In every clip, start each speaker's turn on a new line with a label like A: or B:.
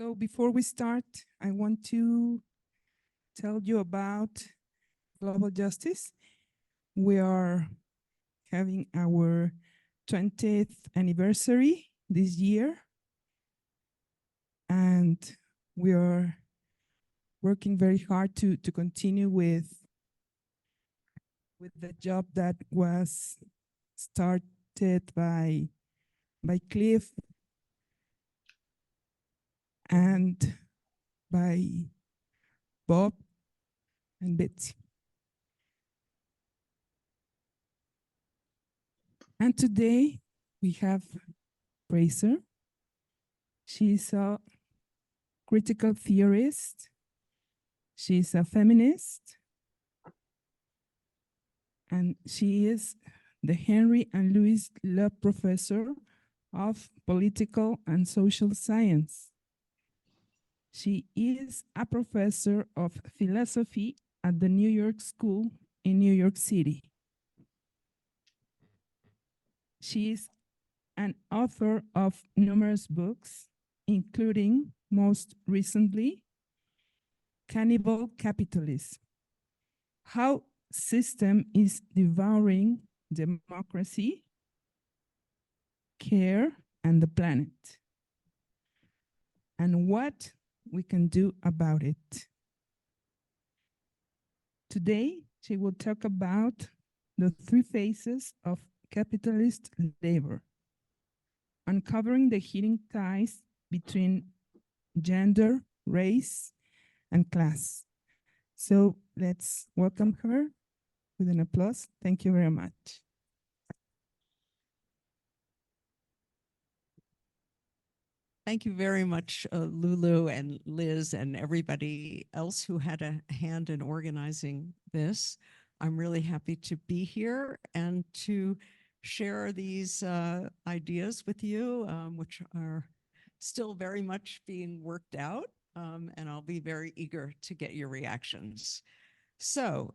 A: So before we start, I want to tell you about global justice. We are having our 20th anniversary this year, and we are working very hard to continue with the job that was started by Cliff and by Bob and Betsy. And today we have Fraser. She's a critical theorist. She's a feminist. And she is the Henry and Louis Love Professor of Political and Social Science. She is a professor of philosophy at the New York School in New York City. She is an author of numerous books, including, most recently, Cannibal Capitalism: How System is Devouring Democracy, Care, and the Planet, and what we can do about it. Today, she will talk about the three phases of capitalist labor, uncovering the hidden ties between gender, race, and class. So let's welcome her with an applause. Thank you very much.
B: Thank you very much, Lulu and Liz and everybody else who had a hand in organizing this. I'm really happy to be here and to share these ideas with you, which are still very much being worked out, and I'll be very eager to get your reactions. So,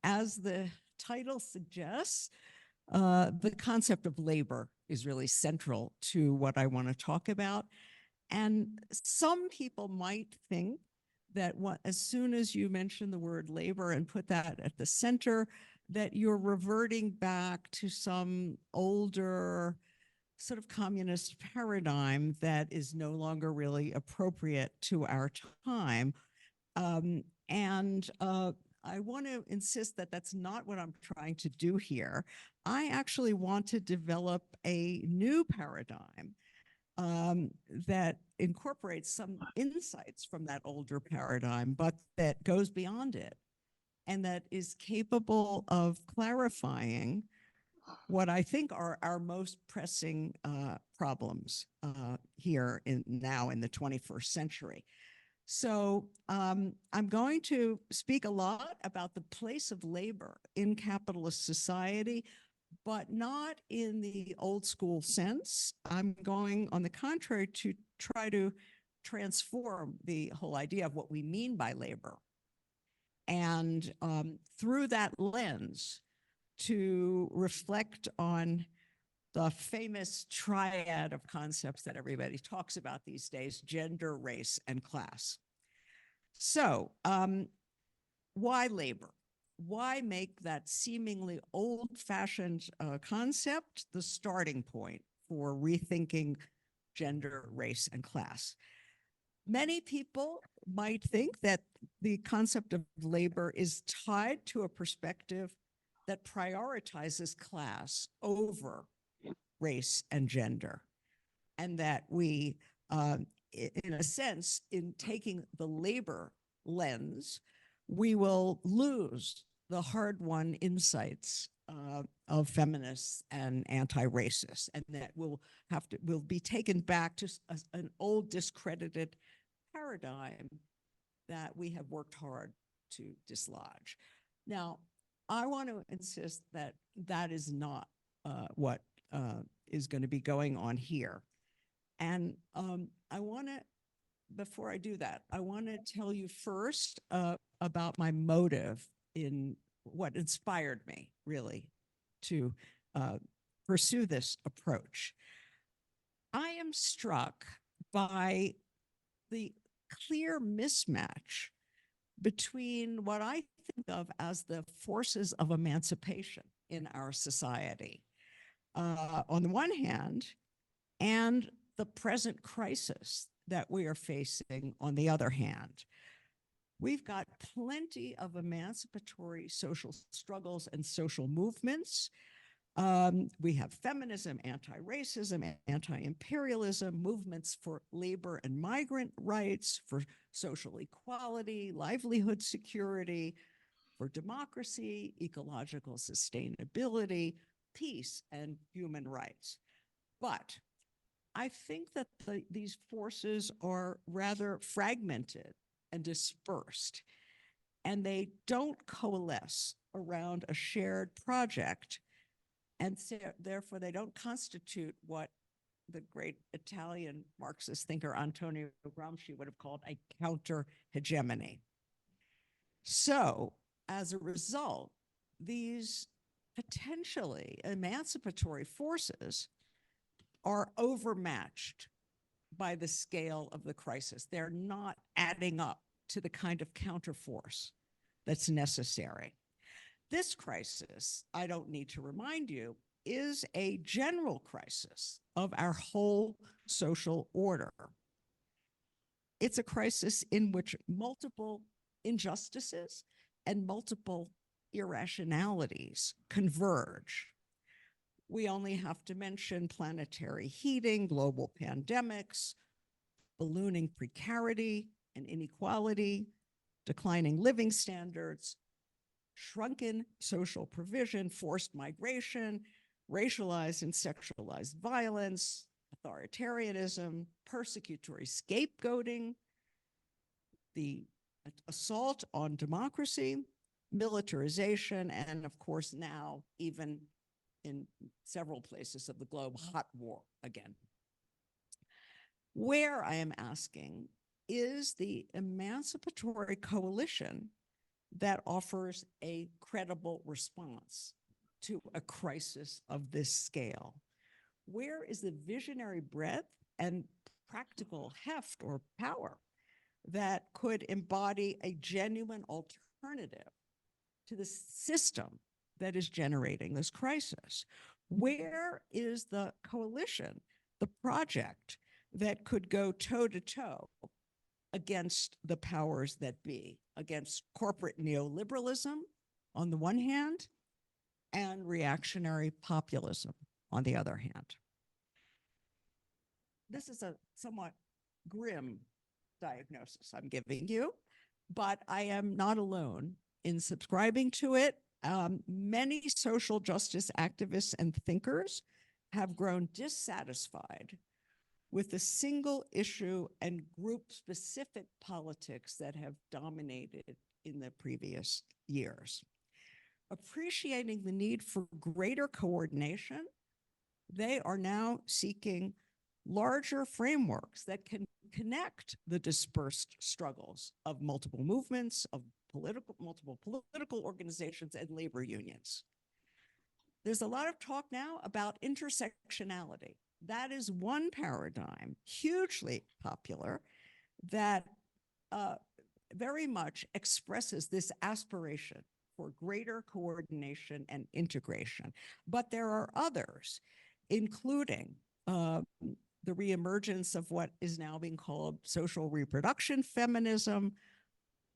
B: as the title suggests, the concept of labor is really central to what I want to talk about. And some people might think that as soon as you mention the word labor and put that at the center, that you're reverting back to some older sort of communist paradigm that is no longer really appropriate to our time. I want to insist that that's not what I'm trying to do here. I actually want to develop a new paradigm that incorporates some insights from that older paradigm, but that goes beyond it and that is capable of clarifying what I think are our most pressing problems here now in the 21st century. So I'm going to speak a lot about the place of labor in capitalist society, but not in the old school sense. I'm going, on the contrary, to try to transform the whole idea of what we mean by labor. And through that lens, to reflect on the famous triad of concepts that everybody talks about these days: gender, race, and class. So, why labor? Why make that seemingly old-fashioned concept the starting point for rethinking gender, race, and class? Many people might think that the concept of labor is tied to a perspective that prioritizes class over race and gender, and that we, in a sense, in taking the labor lens, we will lose the hard-won insights of feminists and anti-racists, and that will be taken back to an old discredited paradigm that we have worked hard to dislodge. Now, I want to insist that that is not what is going to be going on here. And I want to, before I do that, I want to tell you first about my motive in what inspired me, really, to pursue this approach. I am struck by the clear mismatch between what I think of as the forces of emancipation in our society, on the one hand, and the present crisis that we are facing on the other hand. We've got plenty of emancipatory social struggles and social movements. We have feminism, anti-racism, anti-imperialism, movements for labor and migrant rights, for social equality, livelihood security, for democracy, ecological sustainability, peace, and human rights. But I think that these forces are rather fragmented and dispersed, and they don't coalesce around a shared project, and so, therefore they don't constitute what the great Italian Marxist thinker Antonio Gramsci would have called a counter-hegemony. So, as a result, these potentially emancipatory forces are overmatched by the scale of the crisis. They're not adding up to the kind of counterforce that's necessary. This crisis, I don't need to remind you, is a general crisis of our whole social order. It's a crisis in which multiple injustices and multiple irrationalities converge. We only have to mention planetary heating, global pandemics, ballooning precarity and inequality, declining living standards, shrunken social provision, forced migration, racialized and sexualized violence, authoritarianism, persecutory scapegoating, the assault on democracy, militarization, and of course now even in several places of the globe, hot war again. Where I am asking is the emancipatory coalition that offers a credible response to a crisis of this scale? Where is the visionary breadth and practical heft or power that could embody a genuine alternative to the system that is generating this crisis? Where is the coalition, the project that could go toe-to-toe against the powers that be, against corporate neoliberalism on the one hand, and reactionary populism on the other hand? This is a somewhat grim diagnosis I'm giving you, but I am not alone in subscribing to it. Many social justice activists and thinkers have grown dissatisfied with the single issue and group-specific politics that have dominated in the previous years. Appreciating the need for greater coordination, they are now seeking larger frameworks that can connect the dispersed struggles of multiple movements, of multiple political organizations and labor unions. There's a lot of talk now about intersectionality. That is one paradigm, hugely popular, that very much expresses this aspiration for greater coordination and integration. But there are others, including the reemergence of what is now being called social reproduction feminism,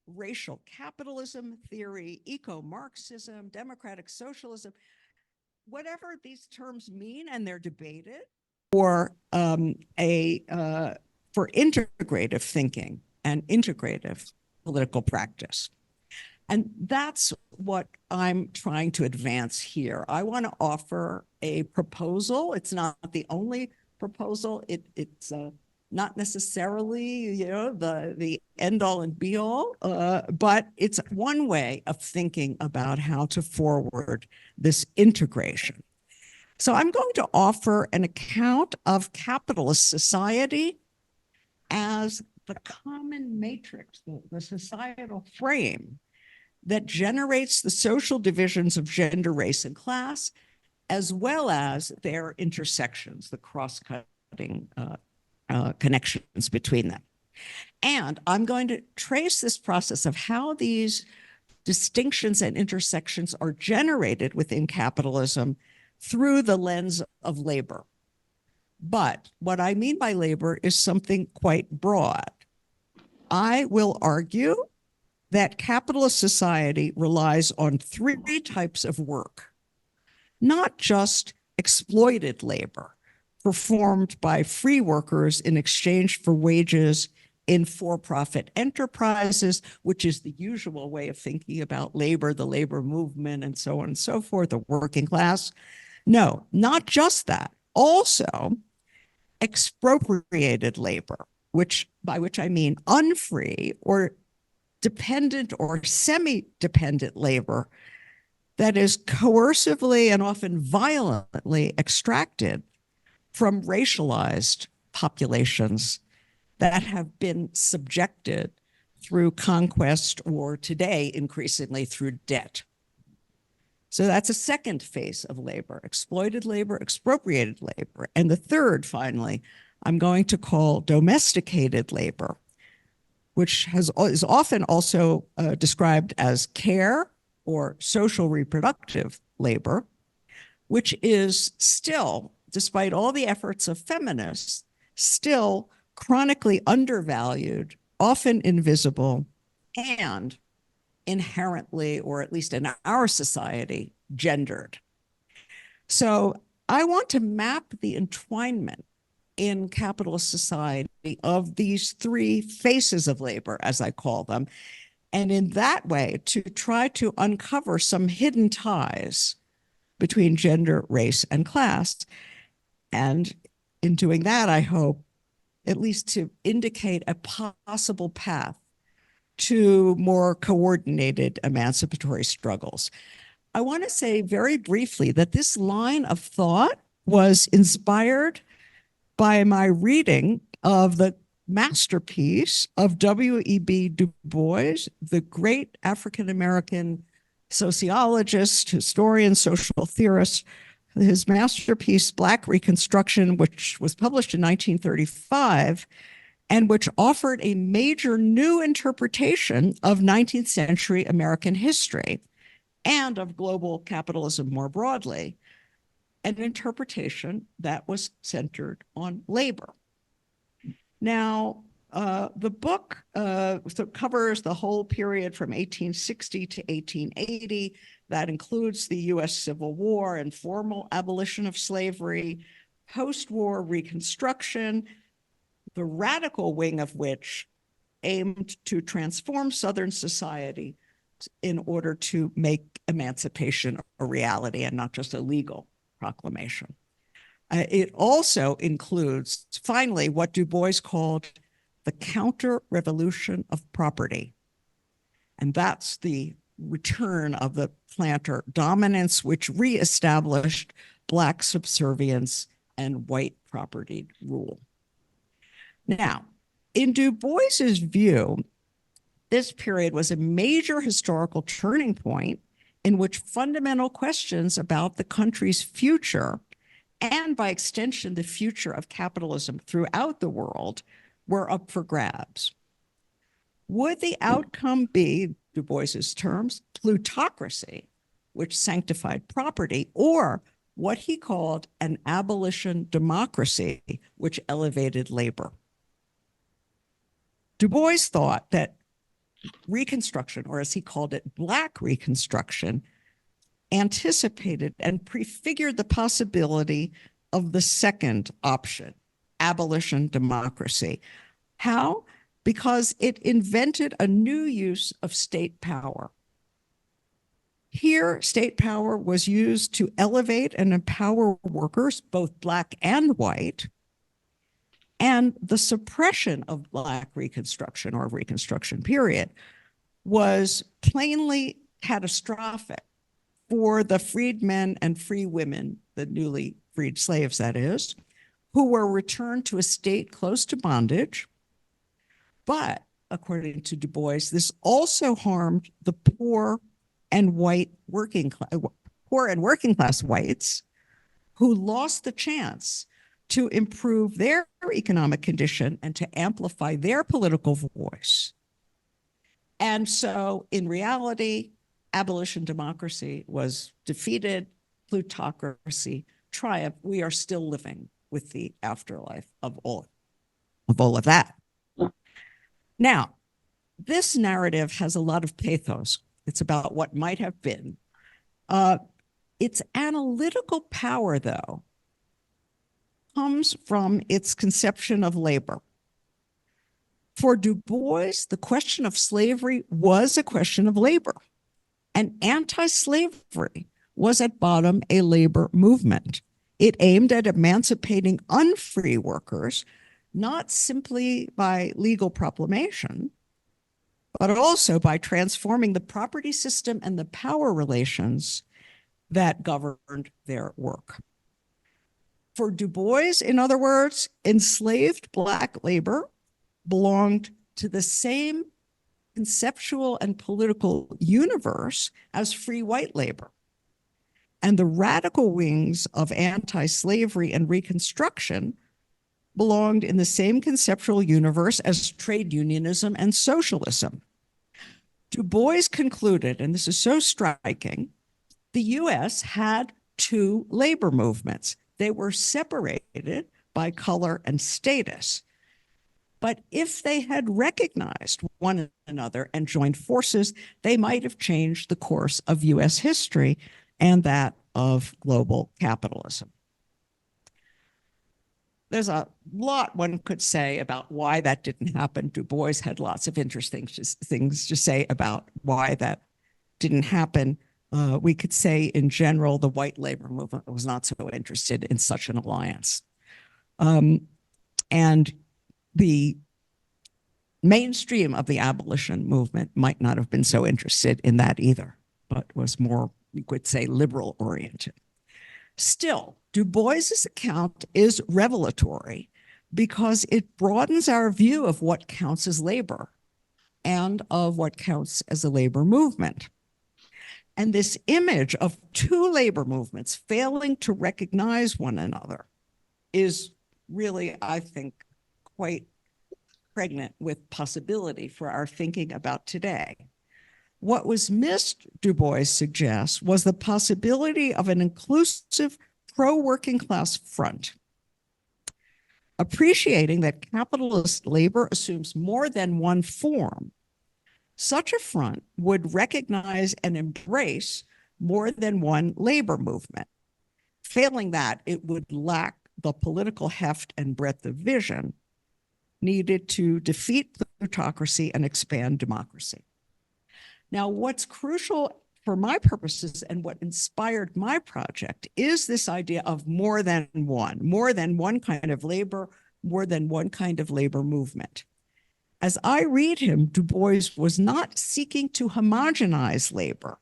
B: racial capitalism theory, eco-Marxism, democratic socialism, whatever these terms mean, and they're debated, for for integrative thinking and integrative political practice. And that's what I'm trying to advance here. I want to offer a proposal. It's not the only proposal. It's not necessarily, the end all and be all, but it's one way of thinking about how to forward this integration. So I'm going to offer an account of capitalist society as the common matrix, the societal frame that generates the social divisions of gender, race, and class, as well as their intersections, the cross-cutting connections between them. And I'm going to trace this process of how these distinctions and intersections are generated within capitalism through the lens of labor. But what I mean by labor is something quite broad. I will argue that capitalist society relies on three types of work, not just exploited labor performed by free workers in exchange for wages in for-profit enterprises, which is the usual way of thinking about labor, the labor movement, and so on and so forth, the working class. No, not just that. Also, expropriated labor, by which I mean unfree or dependent or semi-dependent labor that is coercively and often violently extracted from racialized populations that have been subjected through conquest or today increasingly through debt. So that's a second phase of labor, exploited labor, expropriated labor. And the third, finally, I'm going to call domesticated labor, which is often also described as care or social reproductive labor, which is still, despite all the efforts of feminists, still chronically undervalued, often invisible, and inherently, or at least in our society, gendered. So I want to map the entwinement in capitalist society of these three faces of labor, as I call them, and in that way to try to uncover some hidden ties between gender, race, and class. And in doing that, I hope at least to indicate a possible path to more coordinated emancipatory struggles. I want to say very briefly that this line of thought was inspired by my reading of the masterpiece of W.E.B. Du Bois, the great African-American sociologist, historian, social theorist. His masterpiece, Black Reconstruction, which was published in 1935, and which offered a major new interpretation of 19th century American history and of global capitalism more broadly, an interpretation that was centered on labor. Now, the book covers the whole period from 1860 to 1880. That includes the US Civil War and formal abolition of slavery, post-war Reconstruction, the radical wing of which aimed to transform Southern society in order to make emancipation a reality and not just a legal proclamation. It also includes, finally, what Du Bois called the counter-revolution of property. And that's the return of the planter dominance, which reestablished Black subservience and white property rule. Now, in Du Bois's view, this period was a major historical turning point in which fundamental questions about the country's future, and by extension, the future of capitalism throughout the world, were up for grabs. Would the outcome be, Du Bois's terms, plutocracy, which sanctified property, or what he called an abolition democracy, which elevated labor? Du Bois thought that Reconstruction, or as he called it, Black Reconstruction, anticipated and prefigured the possibility of the second option, abolition democracy. How? Because it invented a new use of state power. Here, state power was used to elevate and empower workers, both Black and white, and the suppression of Black Reconstruction or Reconstruction period was plainly catastrophic for the freedmen and free women, the newly freed slaves, that is, who were returned to a state close to bondage. But according to Du Bois, this also harmed the poor and working class whites who lost the chance to improve their economic condition and to amplify their political voice. And so in reality, abolition democracy was defeated, plutocracy triumphed. We are still living with the afterlife of all of that. Now, this narrative has a lot of pathos. It's about what might have been. Its analytical power, though, comes from its conception of labor. For Du Bois, the question of slavery was a question of labor, and anti-slavery was at bottom a labor movement. It aimed at emancipating unfree workers, not simply by legal proclamation, but also by transforming the property system and the power relations that governed their work. For Du Bois, in other words, enslaved Black labor belonged to the same conceptual and political universe as free white labor. And the radical wings of anti-slavery and Reconstruction belonged in the same conceptual universe as trade unionism and socialism. Du Bois concluded, and this is so striking, the US had two labor movements. They were separated by color and status. But if they had recognized one another and joined forces, they might have changed the course of US history and that of global capitalism. There's a lot one could say about why that didn't happen. Du Bois had lots of interesting things to say about why that didn't happen. We could say in general, the white labor movement was not so interested in such an alliance. And the mainstream of the abolition movement might not have been so interested in that either, but was more, you could say, liberal oriented. Still, Du Bois's account is revelatory because it broadens our view of what counts as labor and of what counts as a labor movement. And this image of two labor movements failing to recognize one another is really, I think, quite pregnant with possibility for our thinking about today. What was missed, Du Bois suggests, was the possibility of an inclusive pro-working class front. Appreciating that capitalist labor assumes more than one form, such a front would recognize and embrace more than one labor movement. Failing that, it would lack the political heft and breadth of vision needed to defeat plutocracy and expand democracy. Now, what's crucial for my purposes and what inspired my project is this idea of more than one kind of labor, more than one kind of labor movement. As I read him, Du Bois was not seeking to homogenize labor,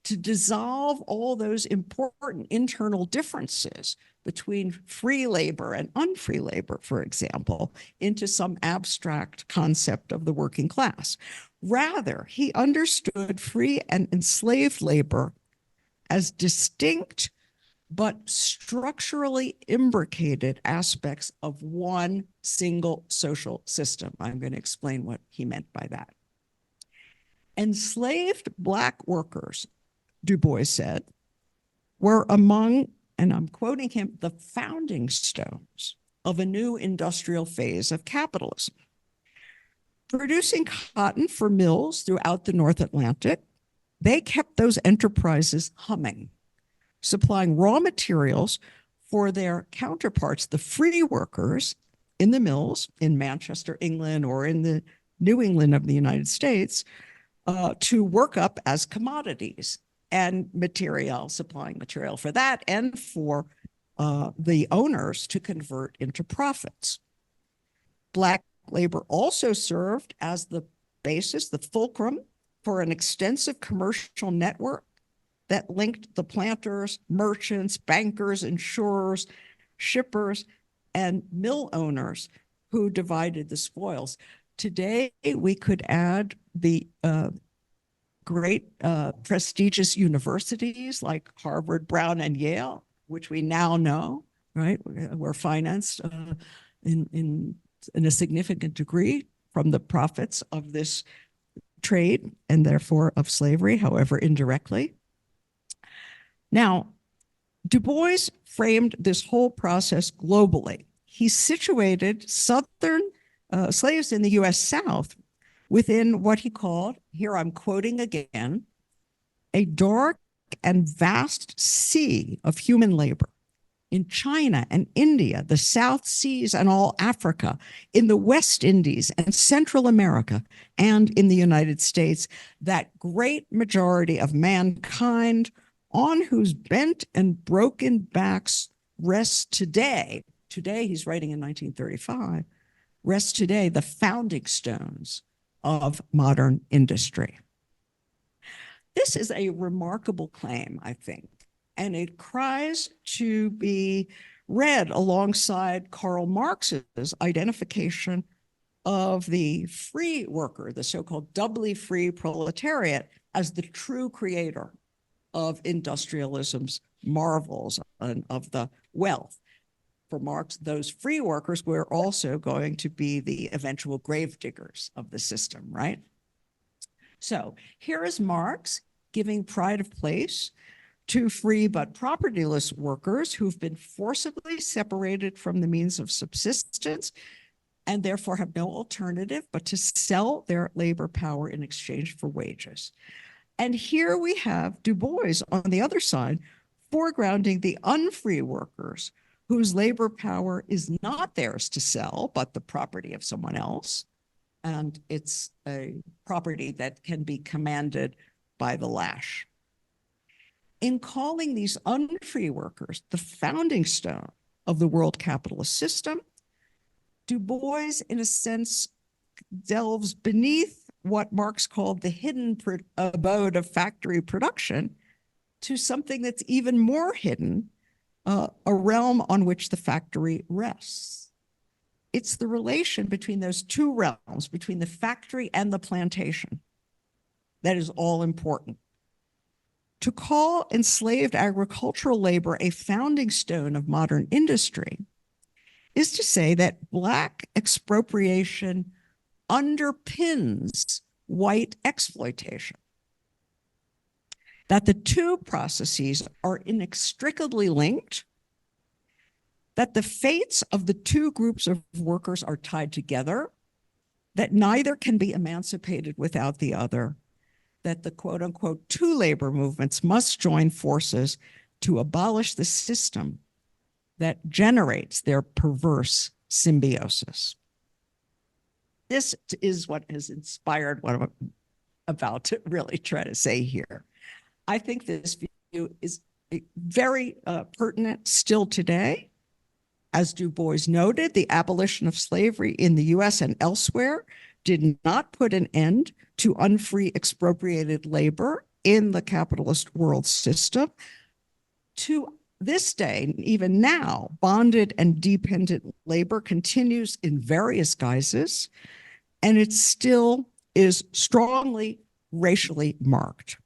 B: to dissolve all those important internal differences between free labor and unfree labor, for example, into some abstract concept of the working class. Rather, he understood free and enslaved labor as distinct but structurally imbricated aspects of one single social system. I'm going to explain what he meant by that. Enslaved Black workers, Du Bois said, were among, and I'm quoting him, the founding stones of a new industrial phase of capitalism. Producing cotton for mills throughout the North Atlantic, they kept those enterprises humming, supplying raw materials for their counterparts, the free workers in the mills in Manchester, England, or in the New England of the United States, to work up as commodities and material, supplying material for that and for the owners to convert into profits. Black labor also served as the basis, the fulcrum, for an extensive commercial network that linked the planters, merchants, bankers, insurers, shippers, and mill owners who divided the spoils. Today, we could add the great prestigious universities like Harvard, Brown, and Yale, which we now know right? Were financed in a significant degree from the profits of this trade and therefore of slavery, however indirectly. Now, Du Bois framed this whole process globally. He situated Southern slaves in the US South within what he called, here I'm quoting again, a dark and vast sea of human labor in China and India, the South Seas and all Africa, in the West Indies and Central America, and in the United States, that great majority of mankind on whose bent and broken backs rest today, he's writing in 1935, rest today the founding stones of modern industry. This is a remarkable claim, I think, and it cries to be read alongside Karl Marx's identification of the free worker, the so-called doubly free proletariat, as the true creator of industrialism's marvels and of the wealth. For Marx, those free workers were also going to be the eventual gravediggers of the system, right? So here is Marx giving pride of place to free but propertyless workers who've been forcibly separated from the means of subsistence and therefore have no alternative but to sell their labor power in exchange for wages. And here we have Du Bois on the other side, foregrounding the unfree workers whose labor power is not theirs to sell, but the property of someone else. And it's a property that can be commanded by the lash. In calling these unfree workers the founding stone of the world capitalist system, Du Bois, in a sense, delves beneath what Marx called the hidden abode of factory production to something that's even more hidden, a realm on which the factory rests. It's the relation between those two realms, between the factory and the plantation, that is all important. To call enslaved agricultural labor a founding stone of modern industry is to say that Black expropriation underpins white exploitation, that the two processes are inextricably linked, that the fates of the two groups of workers are tied together, that neither can be emancipated without the other, that the quote unquote two labor movements must join forces to abolish the system that generates their perverse symbiosis. This is what has inspired what I'm about to really try to say here. I think this view is very pertinent still today. As Du Bois noted, the abolition of slavery in the US and elsewhere did not put an end to unfree expropriated labor in the capitalist world system. To this day, even now, bonded and dependent labor continues in various guises, and it still is strongly racially marked.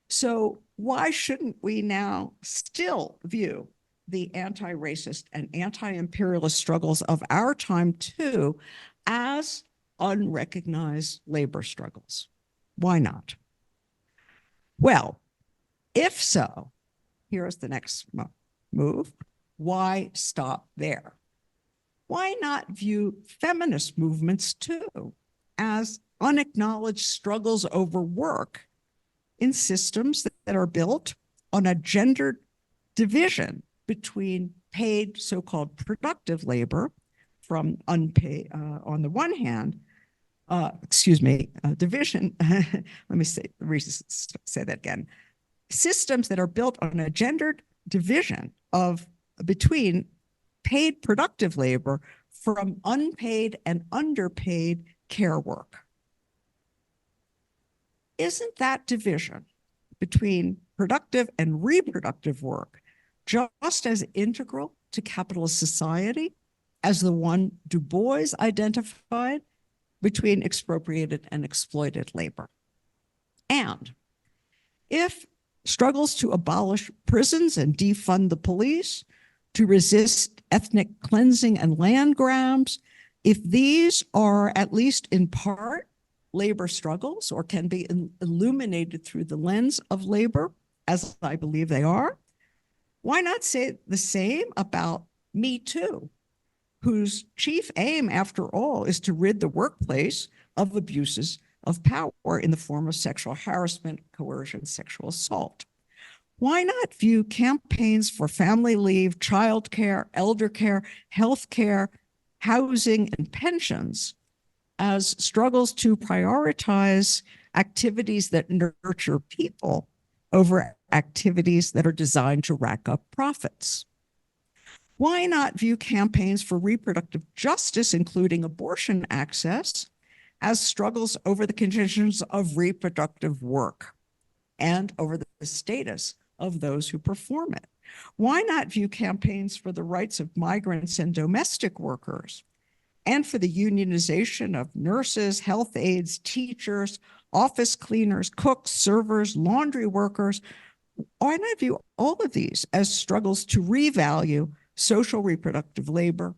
B: So why shouldn't we now still view the anti-racist and anti-imperialist struggles of our time too as unrecognized labor struggles? Why not? Well, if so, here's the next move. Why stop there? Why not view feminist movements too as unacknowledged struggles over work in systems that are built on a gendered division between paid so-called productive labor from unpaid, on the one hand, division, let me say that again. Systems that are built on a gendered division of between paid productive labor from unpaid and underpaid care work. Isn't that division between productive and reproductive work just as integral to capitalist society as the one Du Bois identified between expropriated and exploited labor? And if struggles to abolish prisons and defund the police to resist ethnic cleansing and land grabs, if these are at least in part labor struggles or can be illuminated through the lens of labor, as I believe they are, why not say the same about Me Too, whose chief aim, after all, is to rid the workplace of abuses of power in the form of sexual harassment, coercion, sexual assault? Why not view campaigns for family leave, childcare, elder care, health care, housing, and pensions as struggles to prioritize activities that nurture people over activities that are designed to rack up profits? Why not view campaigns for reproductive justice, including abortion access, as struggles over the conditions of reproductive work and over the status of those who perform it? Why not view campaigns for the rights of migrants and domestic workers and for the unionization of nurses, health aides, teachers, office cleaners, cooks, servers, laundry workers? Why not view all of these as struggles to revalue social reproductive labor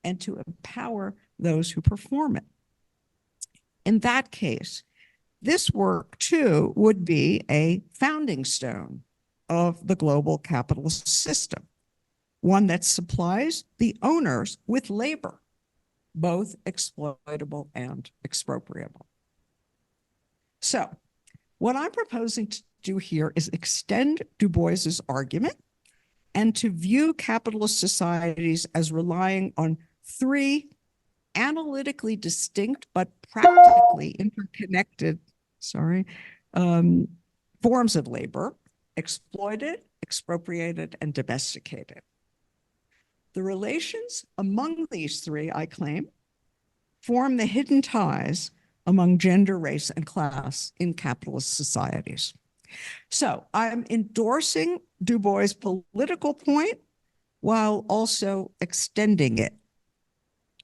B: and to empower those who perform it? In that case, this work too would be a founding stone of the global capitalist system, one that supplies the owners with labor, both exploitable and expropriable. So what I'm proposing to do here is extend Du Bois's argument and to view capitalist societies as relying on three analytically distinct but practically interconnected, forms of labor: exploited, expropriated, and domesticated. The relations among these three, I claim, form the hidden ties among gender, race, and class in capitalist societies. So I'm endorsing Du Bois' political point while also extending it.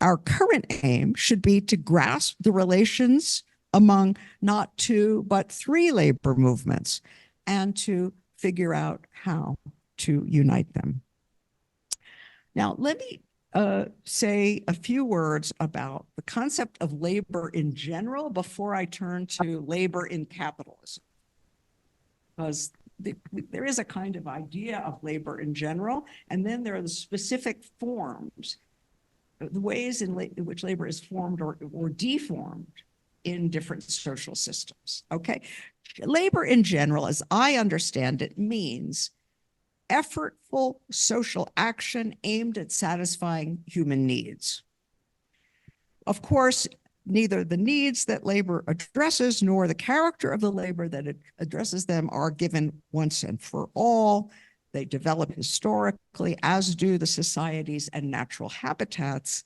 B: Our current aim should be to grasp the relations among not two, but three labor movements and to figure out how to unite them. Now, let me say a few words about the concept of labor in general before I turn to labor in capitalism. Because there is a kind of idea of labor in general, and then there are the specific forms, the ways in which labor is formed or deformed in different social systems. Okay, labor in general, as I understand it, means effortful social action aimed at satisfying human needs. Of course, neither the needs that labor addresses nor the character of the labor that it addresses them are given once and for all. They develop historically, as do the societies and natural habitats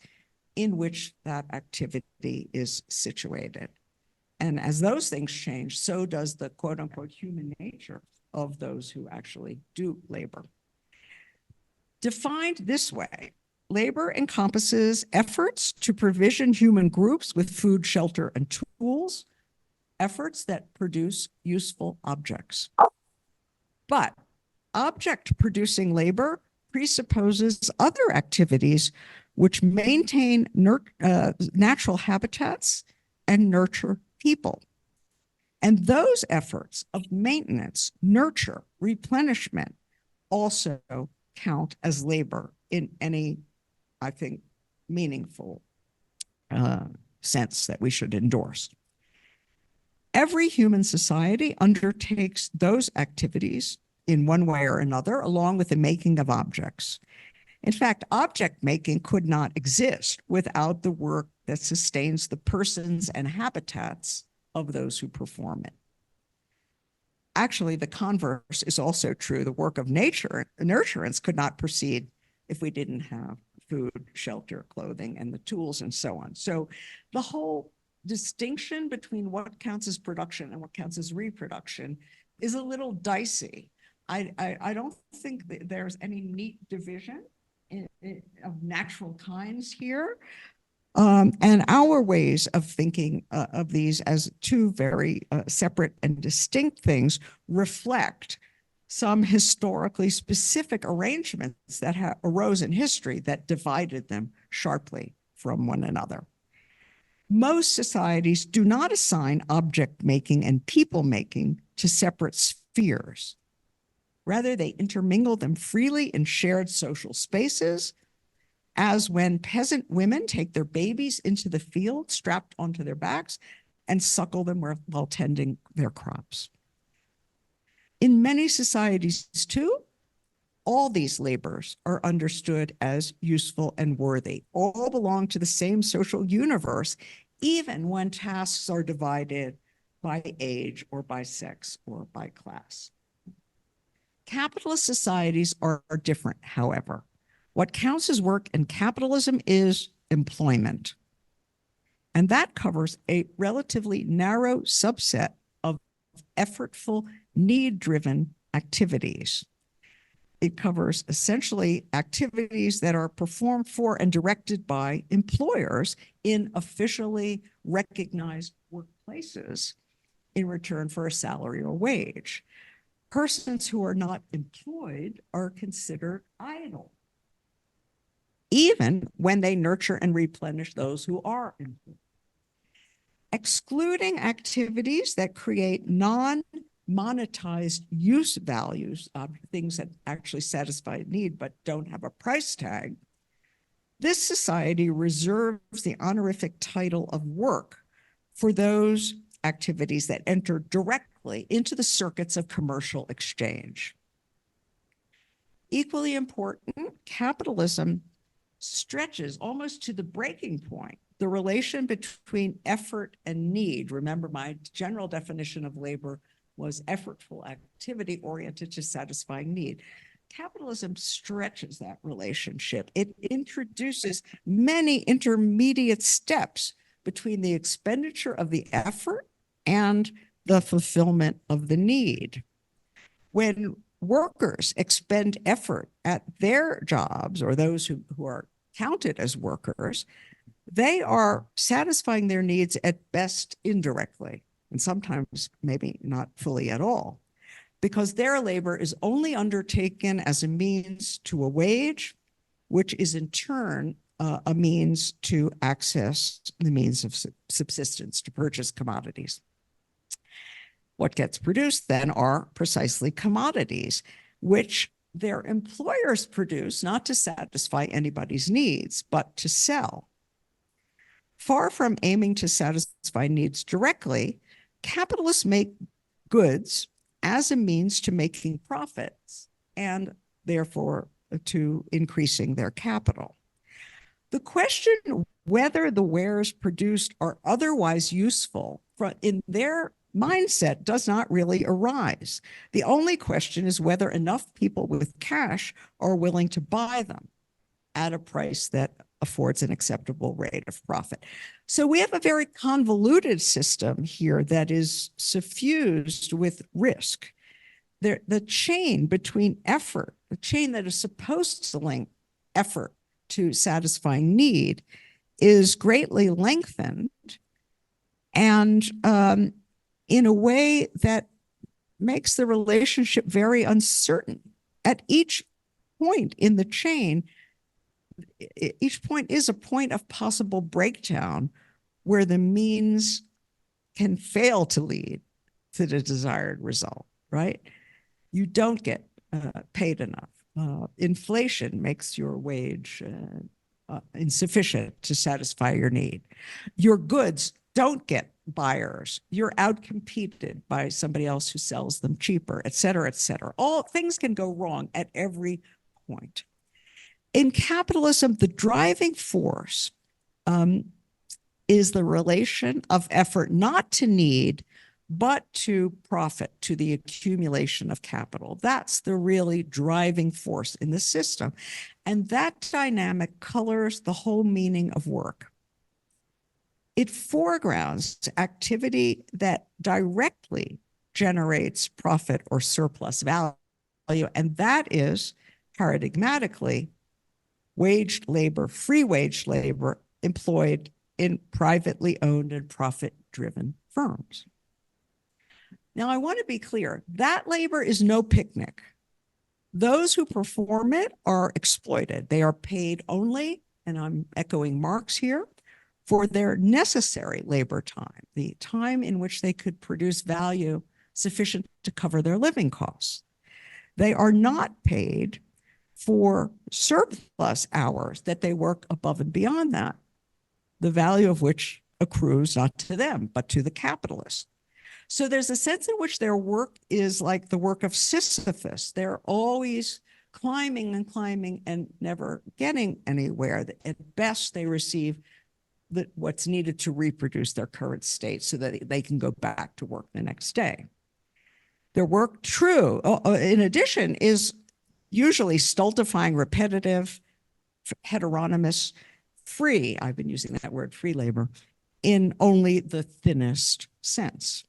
B: in which that activity is situated. And as those things change, so does the quote unquote human nature of those who actually do labor. Defined this way, labor encompasses efforts to provision human groups with food, shelter, and tools, efforts that produce useful objects. But object-producing labor presupposes other activities which maintain natural habitats and nurture people. And those efforts of maintenance, nurture, replenishment also count as labor in any, I think, meaningful sense that we should endorse. Every human society undertakes those activities in one way or another, along with the making of objects. In fact, object making could not exist without the work that sustains the persons and habitats of those who perform it. Actually, the converse is also true. The work of nature, nurturance, could not proceed if we didn't have food, shelter, clothing, and the tools and so on. So the whole distinction between what counts as production and what counts as reproduction is a little dicey. I don't think that there's any neat division of natural kinds here. And our ways of thinking of these as two very separate and distinct things reflect some historically specific arrangements that arose in history that divided them sharply from one another. Most societies do not assign object making and people making to separate spheres. Rather, they intermingle them freely in shared social spaces, as when peasant women take their babies into the field strapped onto their backs and suckle them while tending their crops. In many societies, too, all these labors are understood as useful and worthy. All belong to the same social universe, even when tasks are divided by age or by sex or by class. Capitalist societies are different, however. What counts as work in capitalism is employment. And that covers a relatively narrow subset of effortful, need-driven activities. It covers essentially activities that are performed for and directed by employers in officially recognized workplaces in return for a salary or wage. Persons who are not employed are considered idle, even when they nurture and replenish those who are employed. Excluding activities that create non-monetized use values, things that actually satisfy a need but don't have a price tag, this society reserves the honorific title of work for those activities that enter directly into the circuits of commercial exchange. Equally important, capitalism stretches almost to the breaking point the relation between effort and need. Remember, my general definition of labor was effortful activity oriented to satisfying need. Capitalism stretches that relationship. It introduces many intermediate steps between the expenditure of the effort and the fulfillment of the need. When workers expend effort at their jobs, or those who are counted as workers, they are satisfying their needs at best indirectly, and sometimes maybe not fully at all, because their labor is only undertaken as a means to a wage, which is in turn a means to access the means of subsistence, to purchase commodities. What gets produced then are precisely commodities, which their employers produce not to satisfy anybody's needs, but to sell. Far from aiming to satisfy needs directly, capitalists make goods as a means to making profits and therefore to increasing their capital. The question whether the wares produced are otherwise useful in their mindset does not really arise. The only question is whether enough people with cash are willing to buy them at a price that affords an acceptable rate of profit. So we have a very convoluted system here that is suffused with risk. The chain between effort, the chain that is supposed to link effort to satisfying need, is greatly lengthened, and in a way that makes the relationship very uncertain. At each point in the chain, each point is a point of possible breakdown where the means can fail to lead to the desired result, right? You don't get paid enough. Inflation makes your wage insufficient to satisfy your need. Your goods don't get buyers. You're outcompeted by somebody else who sells them cheaper, et cetera, et cetera. All things can go wrong at every point. In capitalism, the driving force is the relation of effort not to need, but to profit, to the accumulation of capital. That's the really driving force in the system. And that dynamic colors the whole meaning of work. It foregrounds activity that directly generates profit or surplus value, and that is paradigmatically waged labor, free wage labor employed in privately owned and profit-driven firms. Now, I want to be clear, that labor is no picnic. Those who perform it are exploited. They are paid only, and I'm echoing Marx here, for their necessary labor time, the time in which they could produce value sufficient to cover their living costs. They are not paid for surplus hours that they work above and beyond that, the value of which accrues not to them, but to the capitalist. So there's a sense in which their work is like the work of Sisyphus. They're always climbing and climbing and never getting anywhere. At best, they receive what's needed to reproduce their current state so that they can go back to work the next day. Their work, in addition, is usually stultifying, repetitive, heteronymous, free, I've been using that word, free labor, in only the thinnest sense.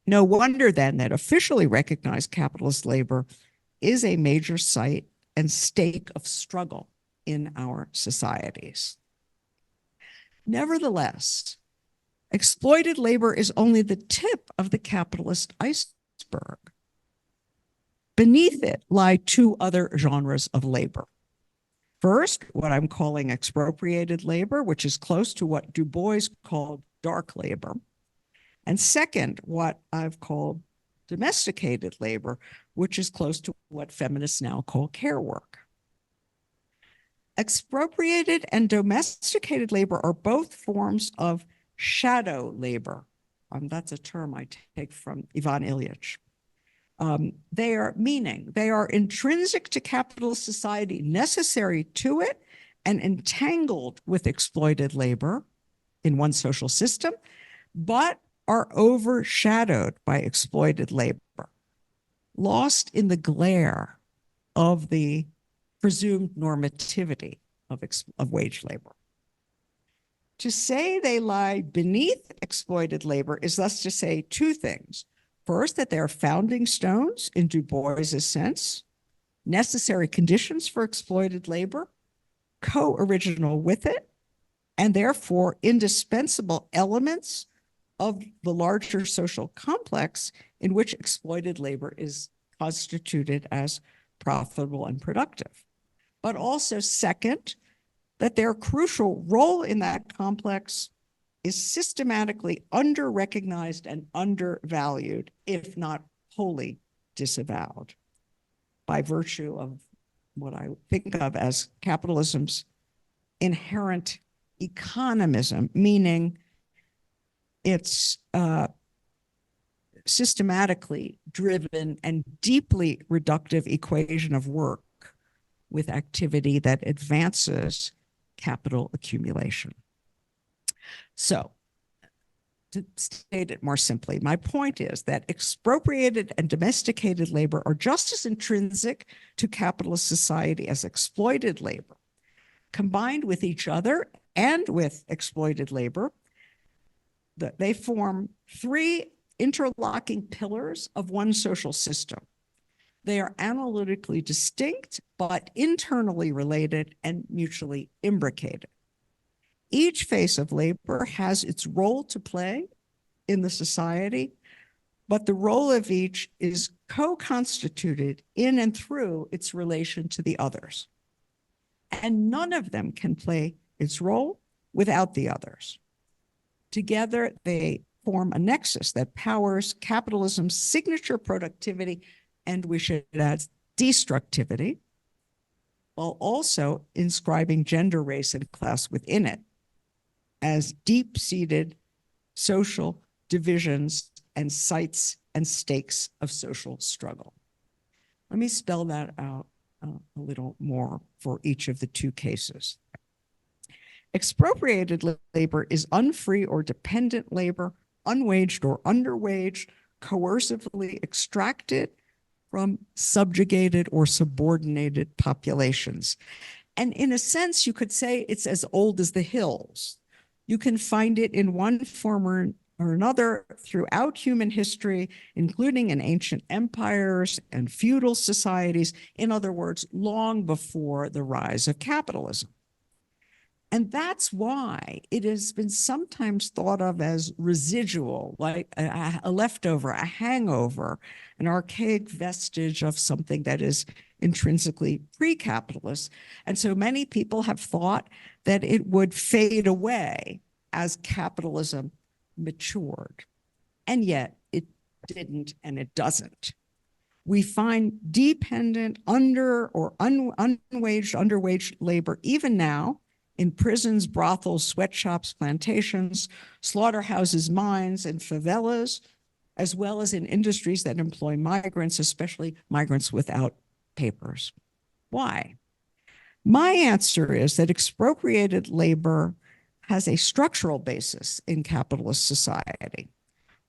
B: No wonder then that officially recognized capitalist labor is a major site and stake of struggle in our societies. Nevertheless, exploited labor is only the tip of the capitalist iceberg. Beneath it lie two other genres of labor. First, what I'm calling expropriated labor, which is close to what Du Bois called dark labor. And second, what I've called domesticated labor, which is close to what feminists now call care work. Expropriated and domesticated labor are both forms of shadow labor. That's a term I take from Ivan Ilyich. They are intrinsic to capitalist society, necessary to it, and entangled with exploited labor in one social system, but are overshadowed by exploited labor, lost in the glare of the presumed normativity of wage labor. To say they lie beneath exploited labor is thus to say two things. First, that they are founding stones in Du Bois's sense, necessary conditions for exploited labor, co-original with it, and therefore indispensable elements of the larger social complex in which exploited labor is constituted as profitable and productive. But also, second, that their crucial role in that complex is systematically under-recognized and undervalued, if not wholly disavowed, by virtue of what I think of as capitalism's inherent economism, meaning it's systematically driven and deeply reductive equation of work with activity that advances capital accumulation. So, to state it more simply, my point is that expropriated and domesticated labor are just as intrinsic to capitalist society as exploited labor. Combined with each other and with exploited labor, they form three interlocking pillars of one social system. They are analytically distinct, but internally related and mutually imbricated. Each phase of labor has its role to play in the society, but the role of each is co-constituted in and through its relation to the others. And none of them can play its role without the others. Together, they form a nexus that powers capitalism's signature productivity, and we should add destructivity, while also inscribing gender, race, and class within it as deep-seated social divisions and sites and stakes of social struggle. Let me spell that out a little more for each of the two cases. Expropriated labor is unfree or dependent labor, unwaged or underwaged, coercively extracted from subjugated or subordinated populations. And in a sense, you could say it's as old as the hills. You can find it in one form or another throughout human history, including in ancient empires and feudal societies. In other words, long before the rise of capitalism. And that's why it has been sometimes thought of as residual, like a leftover, a hangover, an archaic vestige of something that is intrinsically pre-capitalist. And so many people have thought that it would fade away as capitalism matured. And yet it didn't, and it doesn't. We find dependent underwaged labor even now in prisons, brothels, sweatshops, plantations, slaughterhouses, mines, and favelas, as well as in industries that employ migrants, especially migrants without papers. Why? My answer is that expropriated labor has a structural basis in capitalist society.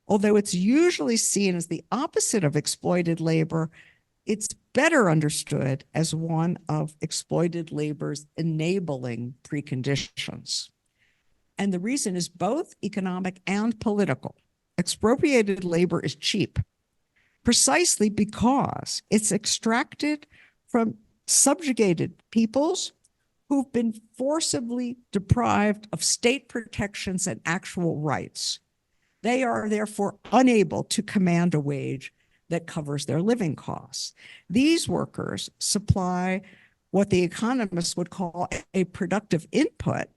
B: Although it's usually seen as the opposite of exploited labor, it's better understood as one of exploited labor's enabling preconditions. And the reason is both economic and political. Expropriated labor is cheap precisely because it's extracted from subjugated peoples who've been forcibly deprived of state protections and actual rights. They are therefore unable to command a wage that covers their living costs. These workers supply what the economists would call a productive input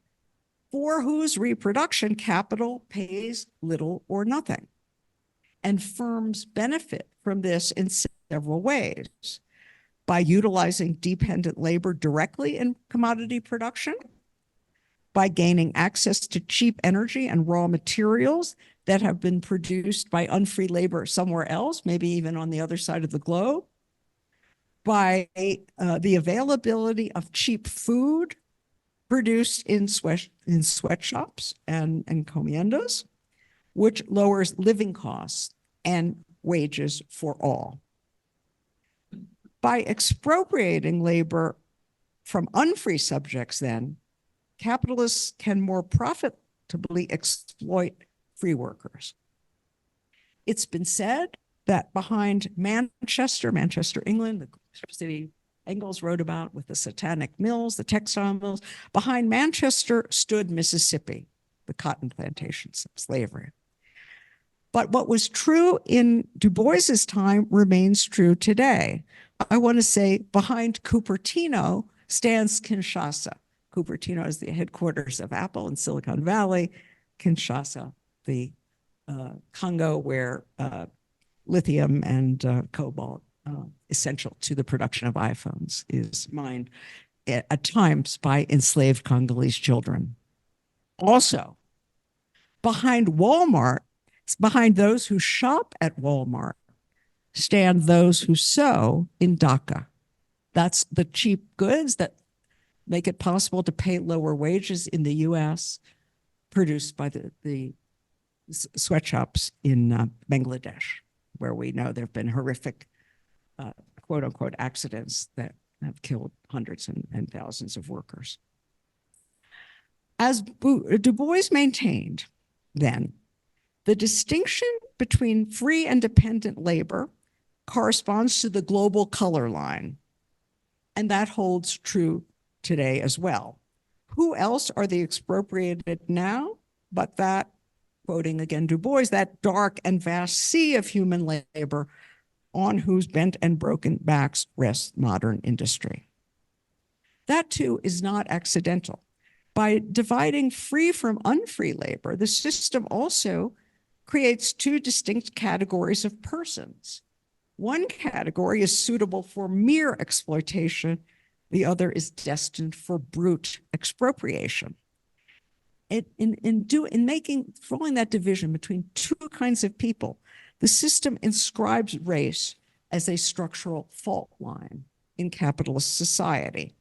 B: for whose reproduction capital pays little or nothing. And firms benefit from this in several ways: by utilizing dependent labor directly in commodity production, by gaining access to cheap energy and raw materials that have been produced by unfree labor somewhere else, maybe even on the other side of the globe, by the availability of cheap food produced in sweatshops and encomiendas, which lowers living costs and wages for all. By expropriating labor from unfree subjects, then, capitalists can more profitably exploit free workers. It's been said that behind Manchester, England, the city Engels wrote about with the satanic mills, the textile mills, behind Manchester stood Mississippi, the cotton plantations of slavery. But what was true in Du Bois's time remains true today. I want to say behind Cupertino stands Kinshasa. Cupertino is the headquarters of Apple in Silicon Valley. Kinshasa, the Congo, where lithium and cobalt, essential to the production of iPhones, is mined at times by enslaved Congolese children. Also, behind Walmart, behind those who shop at Walmart, stand those who sew in Dhaka. That's the cheap goods that make it possible to pay lower wages in the US, produced by the sweatshops in Bangladesh, where we know there have been horrific quote unquote accidents that have killed hundreds and thousands of workers. As Du Bois maintained then, the distinction between free and dependent labor corresponds to the global color line. And that holds true today as well. Who else are the expropriated now but that, quoting again Du Bois, that dark and vast sea of human labor on whose bent and broken backs rests modern industry? That too is not accidental. By dividing free from unfree labor, the system also creates two distinct categories of persons. One category is suitable for mere exploitation. The other is destined for brute expropriation. Drawing that division between two kinds of people, the system inscribes race as a structural fault line in capitalist society,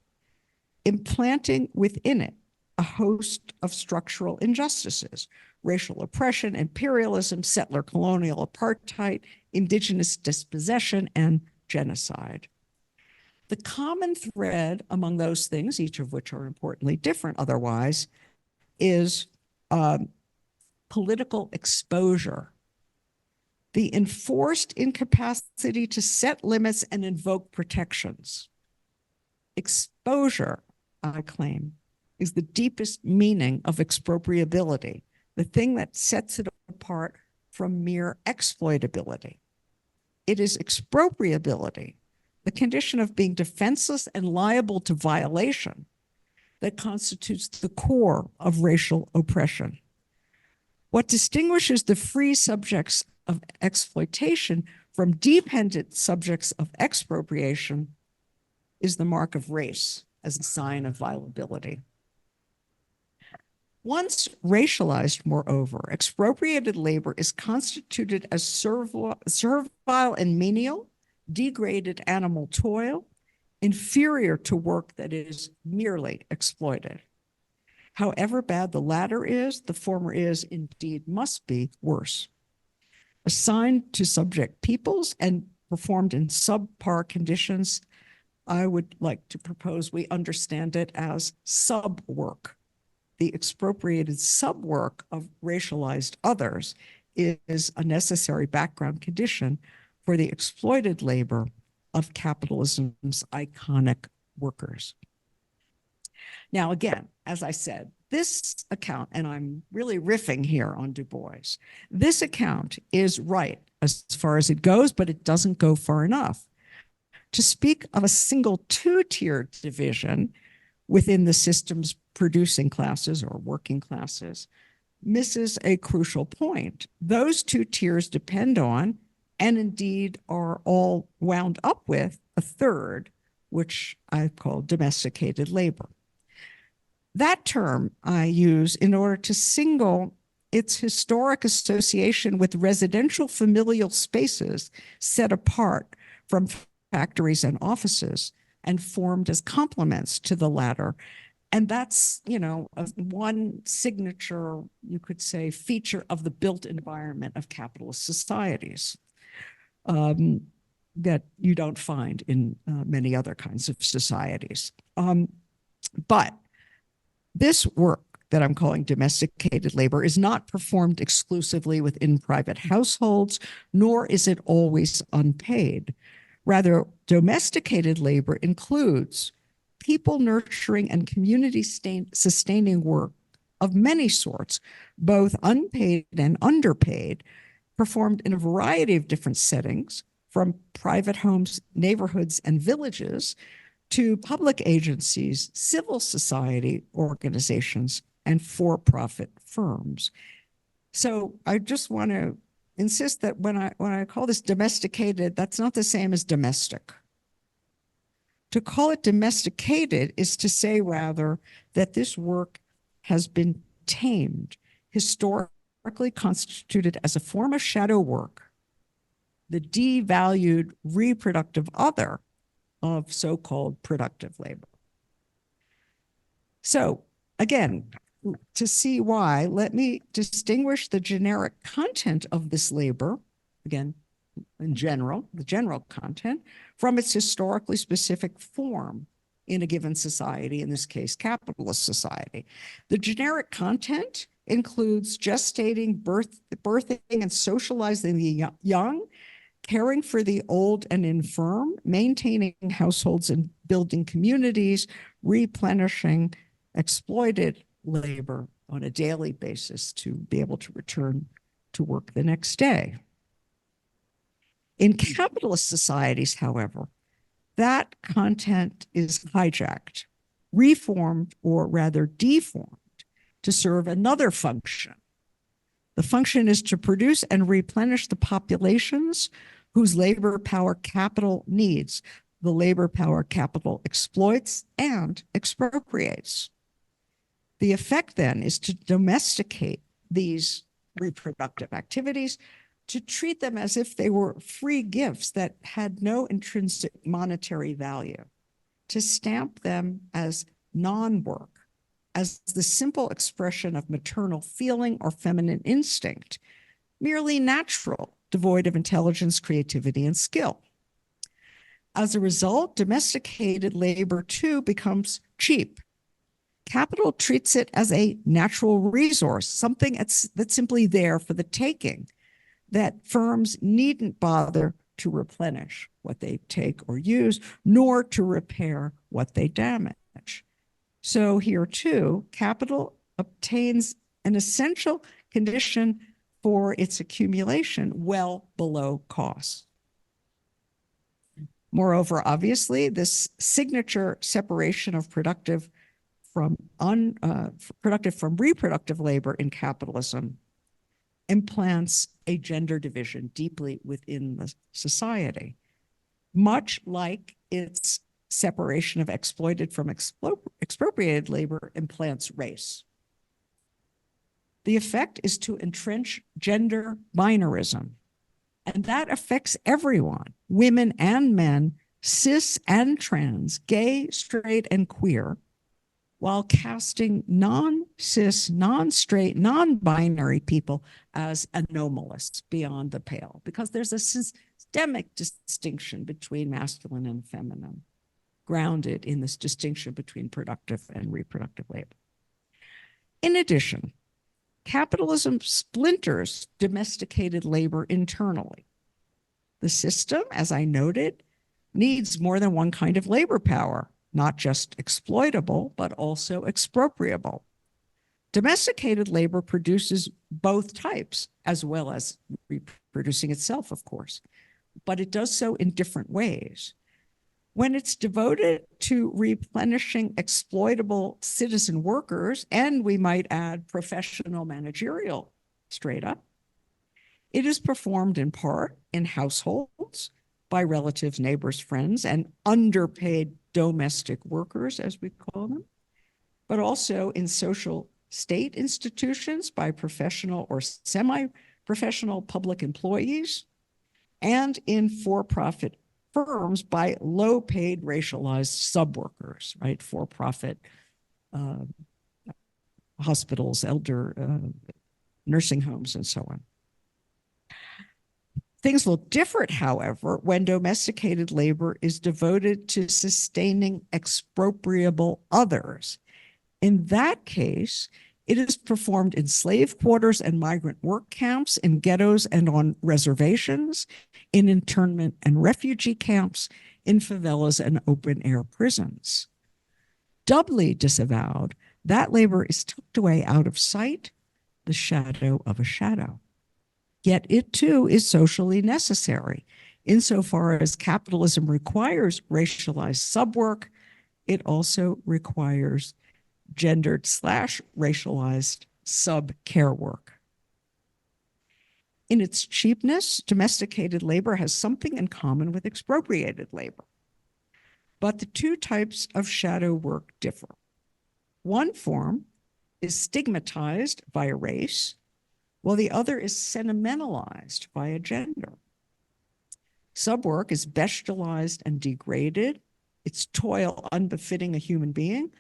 B: implanting within it a host of structural injustices: racial oppression, imperialism, settler colonial apartheid, indigenous dispossession, and genocide. The common thread among those things, each of which are importantly different otherwise, is political exposure, the enforced incapacity to set limits and invoke protections. Exposure, I claim, is the deepest meaning of expropriability, the thing that sets it apart from mere exploitability. It is expropriability, the condition of being defenseless and liable to violation, that constitutes the core of racial oppression. What distinguishes the free subjects of exploitation from dependent subjects of expropriation is the mark of race as a sign of violability. Once racialized, moreover, expropriated labor is constituted as servile and menial, degraded animal toil, inferior to work that is merely exploited. However bad the latter is, the former is, indeed must be, worse. Assigned to subject peoples and performed in subpar conditions, I would like to propose we understand it as sub-work. The expropriated sub-work of racialized others is a necessary background condition for the exploited labor of capitalism's iconic workers. Now, again, as I said, this account, and I'm really riffing here on Du Bois, this account is right as far as it goes, but it doesn't go far enough. To speak of a single two-tiered division within the system's producing classes or working classes misses a crucial point. Those two tiers depend on, and indeed are all wound up with, a third, which I call domesticated labor. That term I use in order to single its historic association with residential familial spaces set apart from factories and offices and formed as complements to the latter. And that's, you know, one signature, you could say, feature of the built environment of capitalist societies that you don't find in many other kinds of societies. But this work that I'm calling domesticated labor is not performed exclusively within private households, nor is it always unpaid. Rather, domesticated labor includes people nurturing and community sustaining work of many sorts, both unpaid and underpaid, performed in a variety of different settings, from private homes, neighborhoods, and villages to public agencies, civil society organizations, and for-profit firms. So I just want to insist that when I call this domesticated, that's not the same as domestic. To call it domesticated is to say, rather, that this work has been tamed, historically constituted as a form of shadow work, the devalued reproductive other of so-called productive labor. So again, to see why, let me distinguish the generic content of this labor, again, in general, the general content, from its historically specific form in a given society, in this case, capitalist society. The generic content includes gestating, birthing, and socializing the young, caring for the old and infirm, maintaining households and building communities, replenishing exploited labor on a daily basis to be able to return to work the next day. In capitalist societies, however, that content is hijacked, reformed, or rather deformed to serve another function. The function is to produce and replenish the populations whose labor power capital needs, the labor power capital exploits and expropriates. The effect then is to domesticate these reproductive activities, to treat them as if they were free gifts that had no intrinsic monetary value, to stamp them as non-work, as the simple expression of maternal feeling or feminine instinct, merely natural, devoid of intelligence, creativity, and skill. As a result, domesticated labor too becomes cheap. Capital treats it as a natural resource, something that's simply there for the taking, that firms needn't bother to replenish what they take or use, nor to repair what they damage. So here too, capital obtains an essential condition for its accumulation well below cost. Moreover, obviously, this signature separation of productive from reproductive labor in capitalism implants a gender division deeply within the society, much like its separation of exploited from expropriated labor implants race. The effect is to entrench gender binarism, and that affects everyone, women and men, cis and trans, gay, straight, and queer, while casting non-cis, non-straight, non-binary people as anomalous beyond the pale, because there's a systemic distinction between masculine and feminine, grounded in this distinction between productive and reproductive labor. In addition, capitalism splinters domesticated labor internally. The system, as I noted, needs more than one kind of labor power, not just exploitable, but also expropriable. Domesticated labor produces both types, as well as reproducing itself, of course, but it does so in different ways. When it's devoted to replenishing exploitable citizen workers, and we might add professional managerial strata, it is performed in part in households by relatives, neighbors, friends, and underpaid domestic workers, as we call them, but also in social state institutions by professional or semi-professional public employees, and in for-profit firms by low-paid racialized sub-workers, right? For-profit hospitals, elder nursing homes, and so on. Things look different, however, when domesticated labor is devoted to sustaining expropriable others. In that case, it is performed in slave quarters and migrant work camps, in ghettos and on reservations, in internment and refugee camps, in favelas and open-air prisons. Doubly disavowed, that labor is tucked away out of sight, the shadow of a shadow. Yet it too is socially necessary. Insofar as capitalism requires racialized subwork, it also requires gendered / racialized sub-care work. In its cheapness, domesticated labor has something in common with expropriated labor. But the two types of shadow work differ. One form is stigmatized via race, while the other is sentimentalized via gender. Subwork is bestialized and degraded, its toil unbefitting a human being,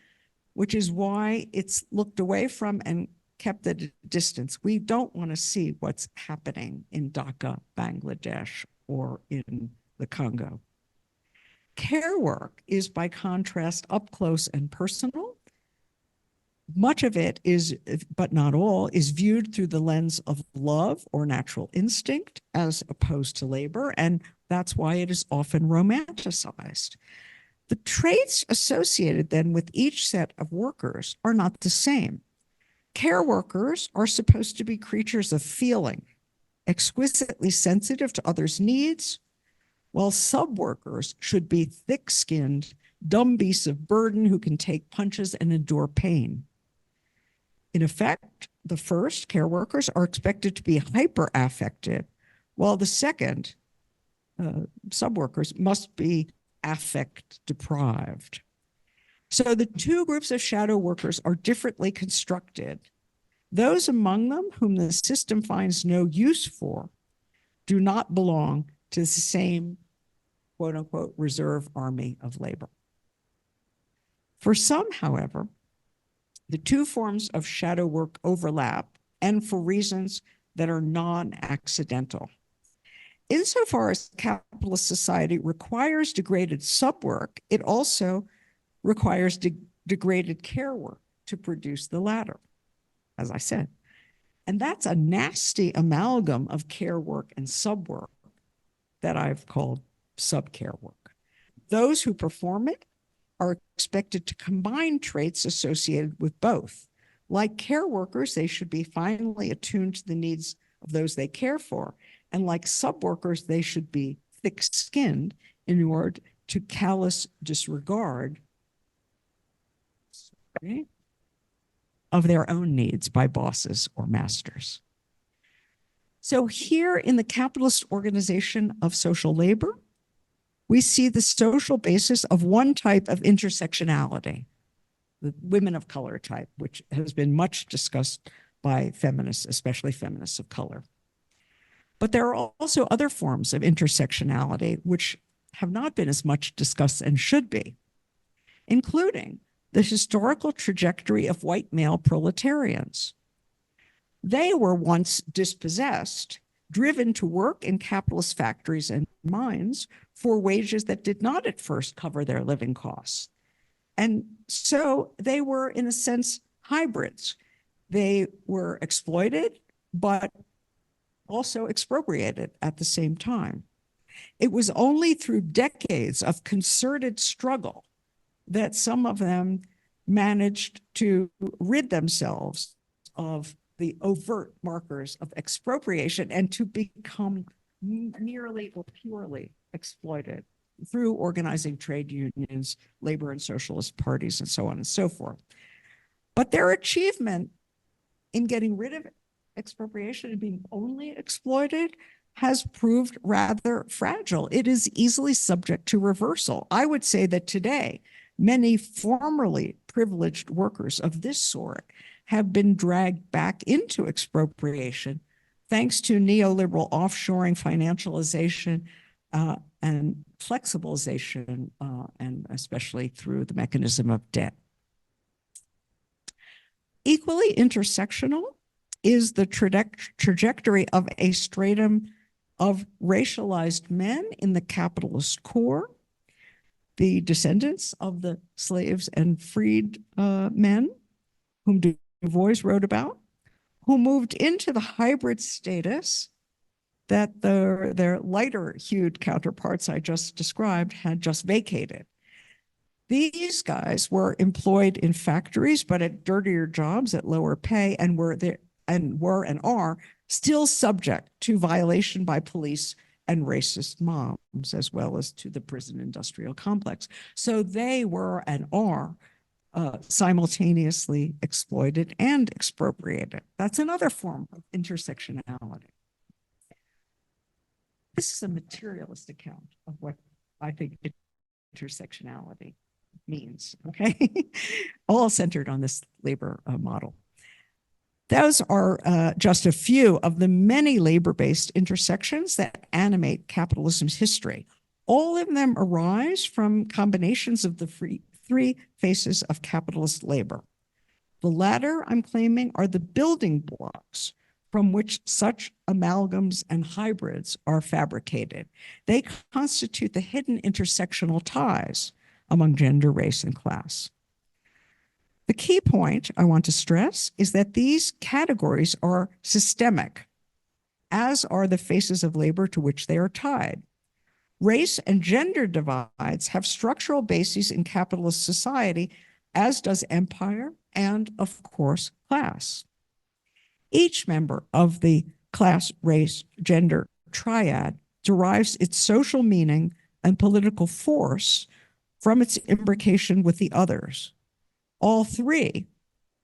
B: which is why it's looked away from and kept at a distance. We don't want to see what's happening in Dhaka, Bangladesh, or in the Congo. Care work is, by contrast, up close and personal. Much of it is, but not all, is viewed through the lens of love or natural instinct as opposed to labor, and that's why it is often romanticized. The traits associated then with each set of workers are not the same. Care workers are supposed to be creatures of feeling, exquisitely sensitive to others' needs, while sub-workers should be thick-skinned, dumb beasts of burden who can take punches and endure pain. In effect, the first, care workers, are expected to be hyper-affective, while the second, sub-workers, must be affect deprived. So the two groups of shadow workers are differently constructed. Those among them whom the system finds no use for do not belong to the same, quote unquote, reserve army of labor. For some, however, the two forms of shadow work overlap, and for reasons that are non-accidental. Insofar as capitalist society requires degraded subwork, it also requires degraded care work to produce the latter, as I said. And that's a nasty amalgam of care work and subwork that I've called subcare work. Those who perform it are expected to combine traits associated with both. Like care workers, they should be finely attuned to the needs of those they care for. And like sub-workers, they should be thick-skinned in order to callous disregard of their own needs by bosses or masters. So here in the capitalist organization of social labor, we see the social basis of one type of intersectionality, the women of color type, which has been much discussed by feminists, especially feminists of color. But there are also other forms of intersectionality which have not been as much discussed and should be, including the historical trajectory of white male proletarians. They were once dispossessed, driven to work in capitalist factories and mines for wages that did not at first cover their living costs. And so they were, in a sense, hybrids. They were exploited, but also expropriated at the same time. It was only through decades of concerted struggle that some of them managed to rid themselves of the overt markers of expropriation and to become merely or purely exploited through organizing trade unions, labor and socialist parties, and so on and so forth. But their achievement in getting rid of expropriation and being only exploited has proved rather fragile. It is easily subject to reversal. I would say that today, many formerly privileged workers of this sort have been dragged back into expropriation thanks to neoliberal offshoring, financialization, and flexibilization, and especially through the mechanism of debt. Equally intersectional is the trajectory of a stratum of racialized men in the capitalist core, the descendants of the slaves and freed men whom Du Bois wrote about, who moved into the hybrid status that their lighter hued counterparts I just described had just vacated. These guys were employed in factories, but at dirtier jobs at lower pay, and were and are still subject to violation by police and racist mobs, as well as to the prison industrial complex. So they were and are simultaneously exploited and expropriated. That's another form of intersectionality. This is a materialist account of what I think intersectionality means, okay? All centered on this labor model. Those are just a few of the many labor-based intersections that animate capitalism's history. All of them arise from combinations of the three faces of capitalist labor. The latter, I'm claiming, are the building blocks from which such amalgams and hybrids are fabricated. They constitute the hidden intersectional ties among gender, race, and class. The key point I want to stress is that these categories are systemic, as are the faces of labor to which they are tied. Race and gender divides have structural bases in capitalist society, as does empire and, of course, class. Each member of the class, race, gender triad derives its social meaning and political force from its imbrication with the others. All three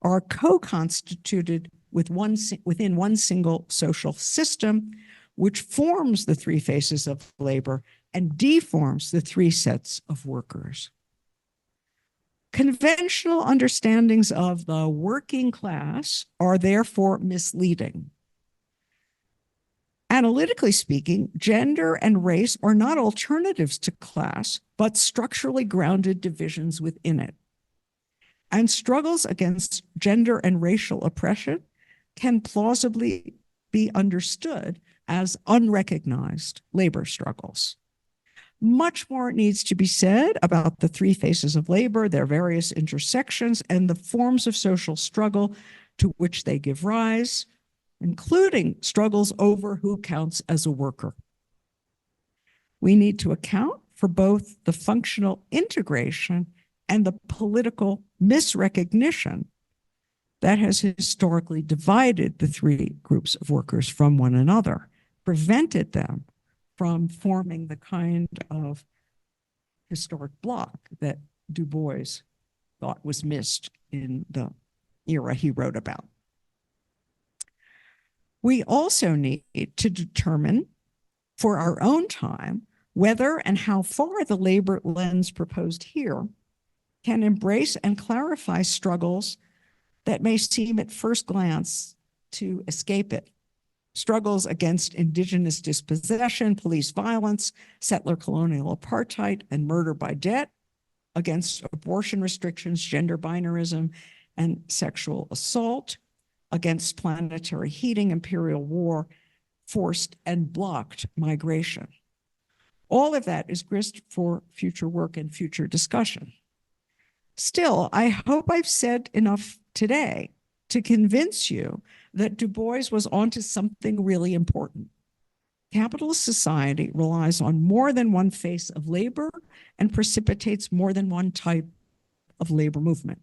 B: are co-constituted within one single social system, which forms the three faces of labor and deforms the three sets of workers. Conventional understandings of the working class are therefore misleading. Analytically speaking, gender and race are not alternatives to class, but structurally grounded divisions within it. And struggles against gender and racial oppression can plausibly be understood as unrecognized labor struggles. Much more needs to be said about the three faces of labor, their various intersections, and the forms of social struggle to which they give rise, including struggles over who counts as a worker. We need to account for both the functional integration and the political misrecognition that has historically divided the three groups of workers from one another, prevented them from forming the kind of historic block that Du Bois thought was missed in the era he wrote about. We also need to determine for our own time whether and how far the labor lens proposed here can embrace and clarify struggles that may seem at first glance to escape it. Struggles against indigenous dispossession, police violence, settler colonial apartheid, and murder by debt, against abortion restrictions, gender binarism, and sexual assault, against planetary heating, imperial war, forced and blocked migration. All of that is grist for future work and future discussion. Still, I hope I've said enough today to convince you that Du Bois was onto something really important. Capitalist society relies on more than one face of labor and precipitates more than one type of labor movement.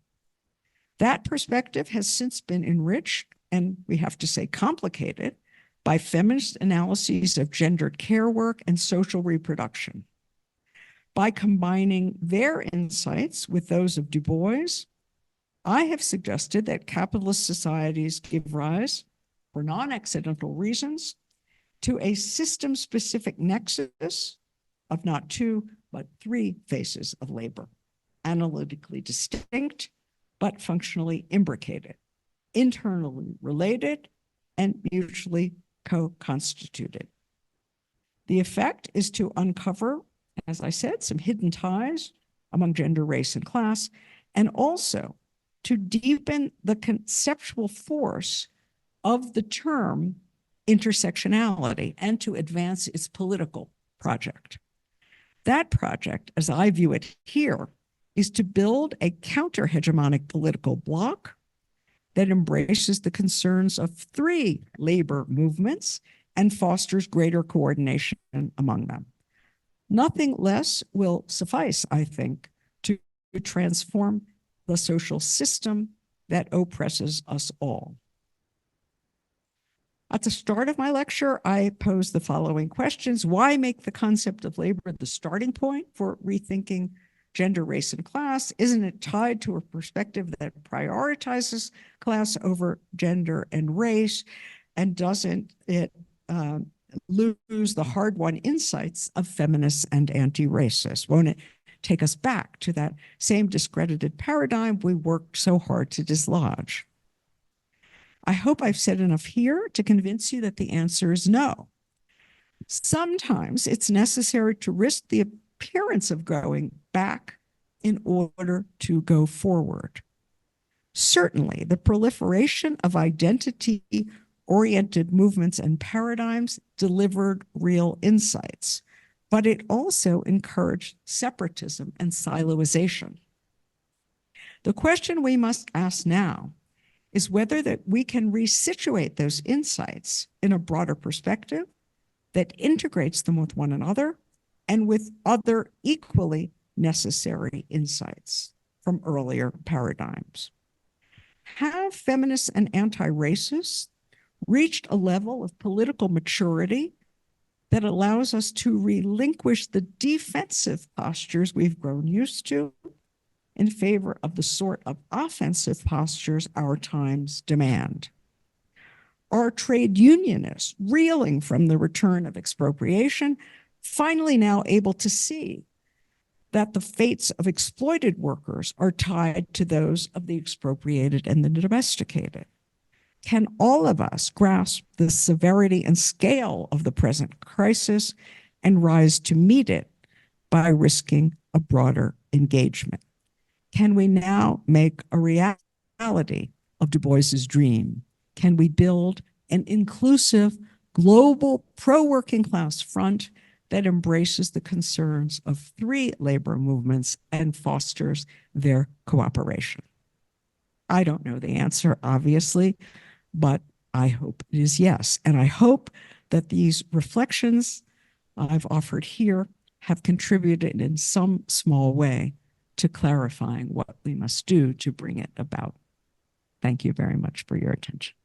B: That perspective has since been enriched, and we have to say complicated, by feminist analyses of gendered care work and social reproduction. By combining their insights with those of Du Bois, I have suggested that capitalist societies give rise, for non-accidental reasons, to a system-specific nexus of not two, but three faces of labor, analytically distinct, but functionally imbricated, internally related, and mutually co-constituted. The effect is to uncover, as I said, some hidden ties among gender, race, and class, and also to deepen the conceptual force of the term intersectionality and to advance its political project. That project, as I view it here, is to build a counter-hegemonic political bloc that embraces the concerns of three labor movements and fosters greater coordination among them. Nothing less will suffice, I think, to transform the social system that oppresses us all. At the start of my lecture, I posed the following questions. Why make the concept of labor the starting point for rethinking gender, race, and class? Isn't it tied to a perspective that prioritizes class over gender and race? And doesn't it lose the hard-won insights of feminists and anti-racists? Won't it take us back to that same discredited paradigm we worked so hard to dislodge? I hope I've said enough here to convince you that the answer is no. Sometimes it's necessary to risk the appearance of going back in order to go forward. Certainly, the proliferation of identity-oriented movements and paradigms delivered real insights, but it also encouraged separatism and siloization. The question we must ask now is whether that we can resituate those insights in a broader perspective that integrates them with one another and with other equally necessary insights from earlier paradigms. Have feminists and anti-racists reached a level of political maturity that allows us to relinquish the defensive postures we've grown used to in favor of the sort of offensive postures our times demand? Are trade unionists reeling from the return of expropriation, finally now able to see that the fates of exploited workers are tied to those of the expropriated and the domesticated? Can all of us grasp the severity and scale of the present crisis and rise to meet it by risking a broader engagement? Can we now make a reality of Du Bois's dream? Can we build an inclusive, global, pro-working class front that embraces the concerns of three labor movements and fosters their cooperation? I don't know the answer, obviously, but I hope it is yes. And I hope that these reflections I've offered here have contributed in some small way to clarifying what we must do to bring it about. Thank you very much for your attention.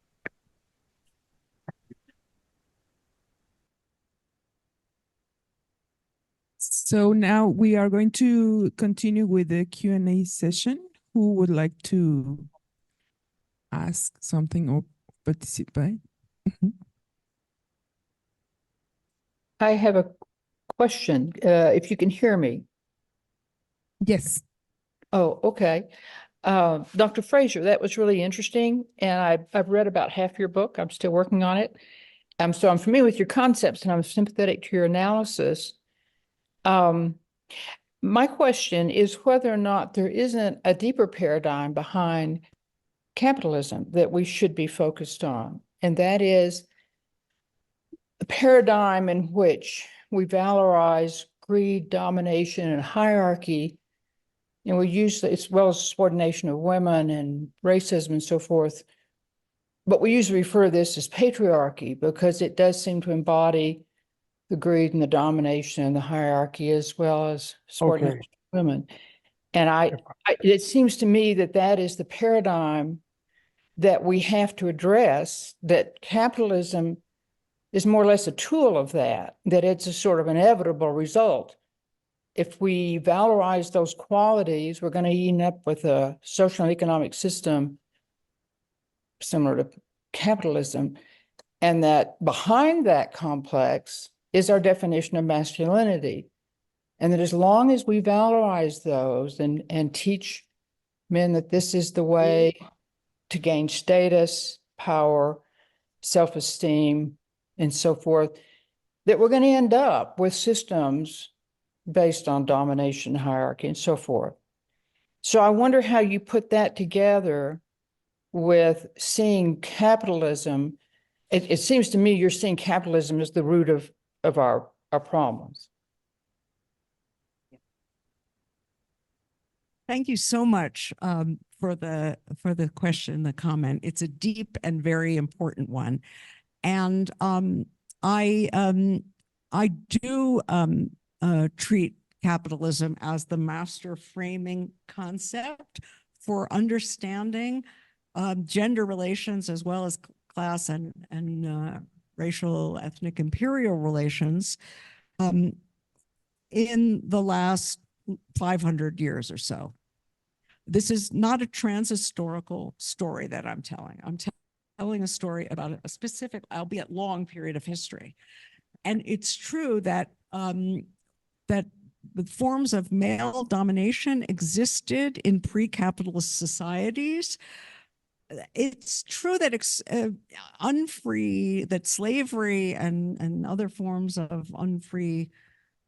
A: So now we are going to continue with the Q&A session. Who would like to ask something or participate?
C: I have a question, if you can hear me.
A: Yes.
C: Oh, okay. Dr. Fraser, that was really interesting. And I've read about half your book. I'm still working on it. So I'm familiar with your concepts and I'm sympathetic to your analysis. My question is whether or not there isn't a deeper paradigm behind capitalism that we should be focused on. And that is a paradigm in which we valorize greed, domination, and hierarchy. And we use, as well as subordination of women and racism and so forth. But we usually refer to this as patriarchy because it does seem to embody the greed and the domination and the hierarchy as well as subordination of women. And it seems to me that that is the paradigm that we have to address, that capitalism is more or less a tool of that it's a sort of inevitable result. If we valorize those qualities, we're going to end up with a social and economic system similar to capitalism. And that behind that complex is our definition of masculinity. And that as long as we valorize those and teach men that this is the way to gain status, power, self-esteem, and so forth, that we're going to end up with systems based on domination, hierarchy, and so forth. So I wonder how you put that together with seeing capitalism. It seems to me you're seeing capitalism as the root of our problems.
B: Thank you so much for the question, the comment. It's a deep and very important one, and I do treat capitalism as the master framing concept for understanding gender relations as well as class and racial, ethnic, imperial relations in the last 500 years or so. This is not a transhistorical story that I'm telling. I'm telling a story about a specific, albeit long, period of history. And it's true that that the forms of male domination existed in pre-capitalist societies. It's true that that slavery and other forms of unfree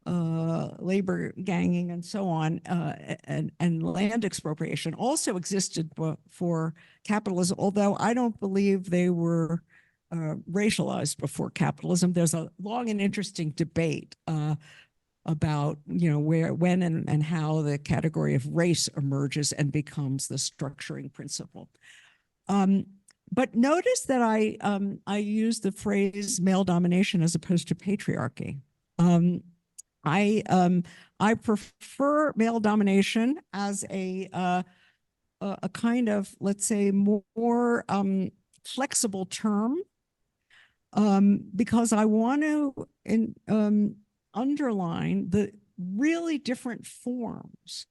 B: labor ganging and so on, and land expropriation also existed for capitalism, although I don't believe they were racialized before capitalism. There's a long and interesting debate about, where, when, and how the category of race emerges and becomes the structuring principle. But notice that I use the phrase male domination as opposed to patriarchy. I prefer male domination as a kind of, let's say, more flexible term, because I want to underline the really different forms.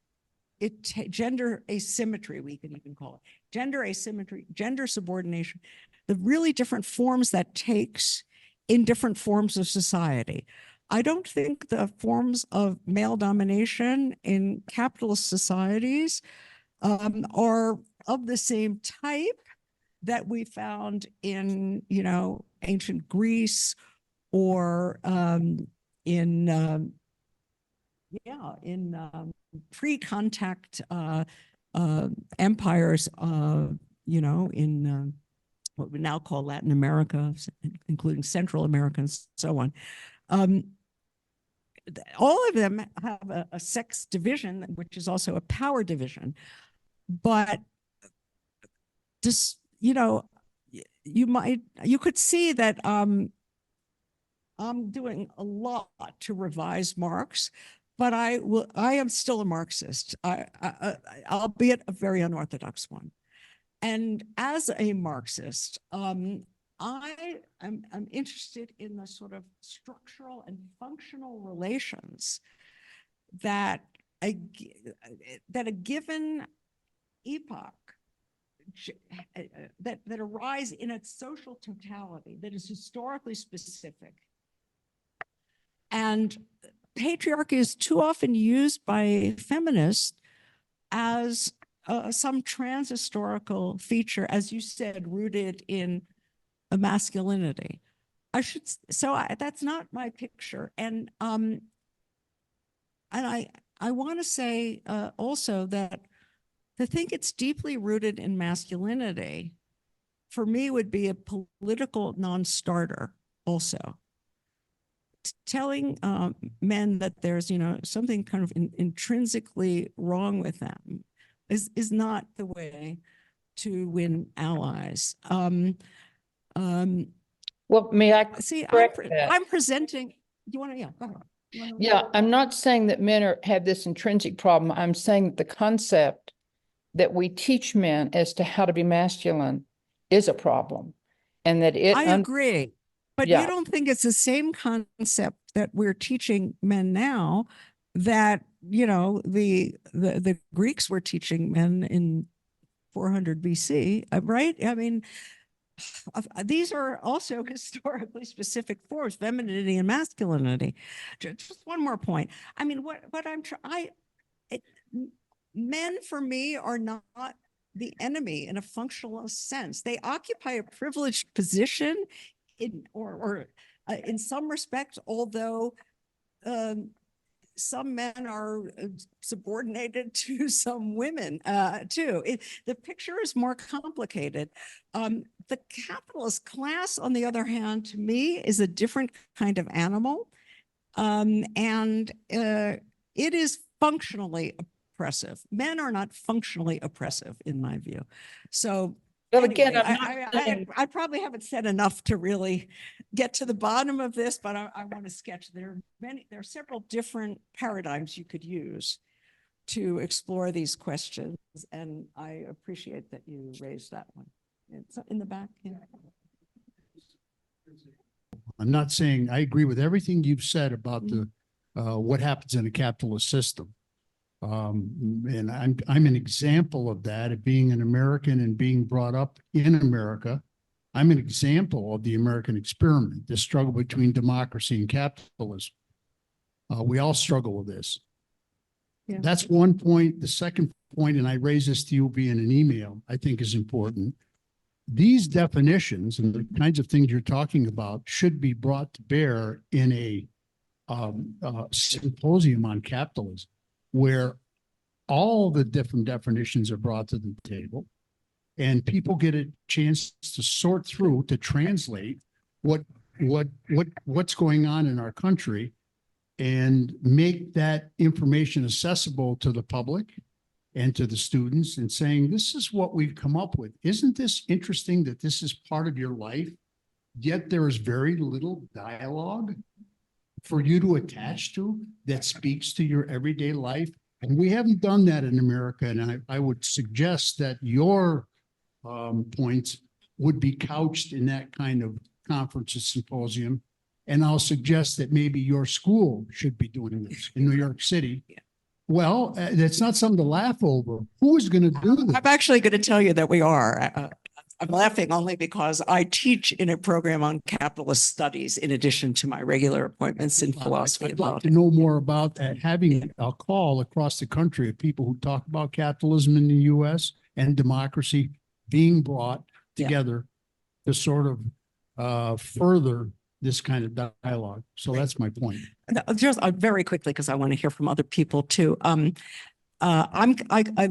B: Gender asymmetry, we can even call it. Gender asymmetry, gender subordination, the really different forms that takes in different forms of society. I don't think the forms of male domination in capitalist societies are of the same type that we found in, ancient Greece or in pre-contact empires, in what we now call Latin America, including Central America and so on. All of them have a sex division, which is also a power division. But just, you could see that I'm doing a lot to revise Marx, but I am still a Marxist, albeit a very unorthodox one. And as a Marxist, I'm interested in the sort of structural and functional relations that a given epoch that arise in its social totality, that is historically specific. And patriarchy is too often used by feminists as some transhistorical feature, as you said, rooted in a masculinity. That's not my picture. And I want to say also that to think it's deeply rooted in masculinity, for me, would be a political non-starter also. Telling men that there's, something kind of intrinsically wrong with them is not the way to win allies.
C: Well, may I
B: see?
C: correct that?
B: I'm presenting. You want to? Yeah, go ahead.
C: Yeah, I'm not saying that men have this intrinsic problem. I'm saying that the concept that we teach men as to how to be masculine is a problem, and that it.
B: I agree, but
C: yeah.
B: You don't think it's the same concept that we're teaching men now that the Greeks were teaching men in 400 BC, right? I mean, these are also historically specific forms, femininity and masculinity. Just one more point. I mean, men for me are not the enemy in a functional sense. They occupy a privileged position in some respects, although some men are subordinated to some women too. The picture is more complicated. The capitalist class, on the other hand, to me, is a different kind of animal. And it is functionally oppressive. Men are not functionally oppressive, in my view. So
C: well,
B: anyway,
C: again,
B: I probably haven't said enough to really get to the bottom of this, but I want to sketch. There are several different paradigms you could use to explore these questions, and I appreciate that you raised that one. It's in the back. Yeah.
D: I'm not saying I agree with everything you've said about the what happens in a capitalist system. And I'm an example of that, of being an American and being brought up in America. I'm an example of the American experiment, the struggle between democracy and capitalism. We all struggle with this. Yeah. That's one point. The second point, and I raise this to you via an email, I think is important. These definitions and the kinds of things you're talking about should be brought to bear in a symposium on capitalism, where all the different definitions are brought to the table and people get a chance to sort through, to translate what's going on in our country and make that information accessible to the public and to the students, and saying, this is what we've come up with. Isn't this interesting that this is part of your life, yet there is very little dialogue for you to attach to that speaks to your everyday life? And we haven't done that in America. And I would suggest that your points would be couched in that kind of conference or symposium. And I'll suggest that maybe your school should be doing this in New York City. Yeah. Well, that's not something to laugh over. Who is going to do this?
B: I'm actually going to tell you that we are. I'm laughing only because I teach in a program on capitalist studies in addition to my regular appointments in philosophy.
D: I'd like to know more about that, having a call across the country of people who talk about capitalism in the U.S. and democracy being brought together to sort of further this kind of dialogue. So that's my point.
B: Just very quickly, because I want to hear from other people too. I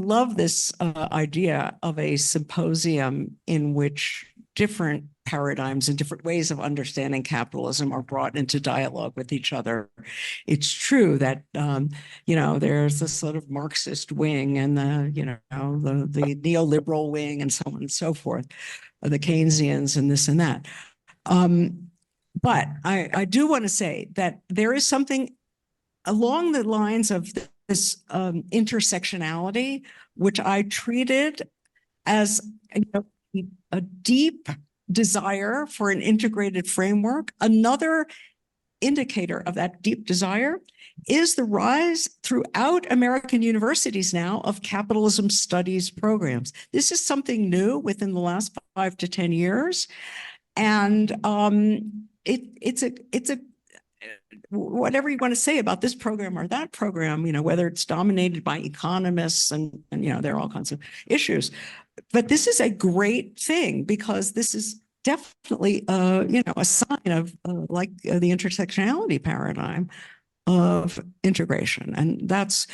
B: love this idea of a symposium in which different paradigms and different ways of understanding capitalism are brought into dialogue with each other. It's true that there's this sort of Marxist wing and the neoliberal wing and so on and so forth, the Keynesians and this and that. But I do want to say that there is something along the lines of this intersectionality, which I treated as a deep desire for an integrated framework. Another indicator of that deep desire is the rise throughout American universities now of capitalism studies programs. This is something new within the last 5 to 10 years. And it's a whatever you want to say about this program or that program, whether it's dominated by economists and there are all kinds of issues. But this is a great thing because this is definitely, a sign of the intersectionality paradigm of integration. And that's,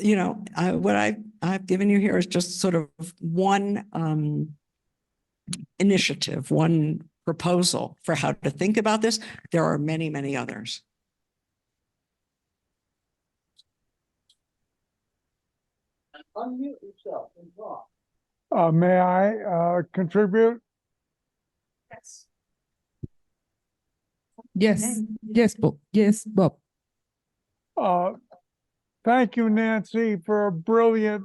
B: what I've given you here is just sort of one initiative, one proposal for how to think about this. There are many, many others.
E: Unmute yourself and talk. May I contribute?
B: Yes.
A: Yes, yes, Bob. Yes, Bob.
E: Thank you, Nancy, for a brilliant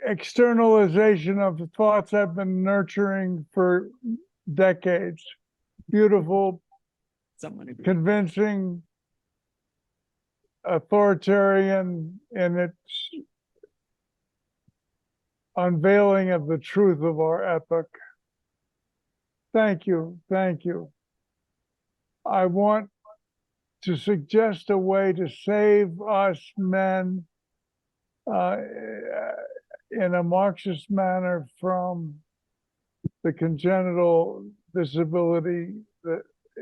E: externalization of the thoughts I've been nurturing for decades. Beautiful, convincing, authoritarian in its unveiling of the truth of our epoch. Thank you. Thank you. I want to suggest a way to save us men in a Marxist manner from the congenital disability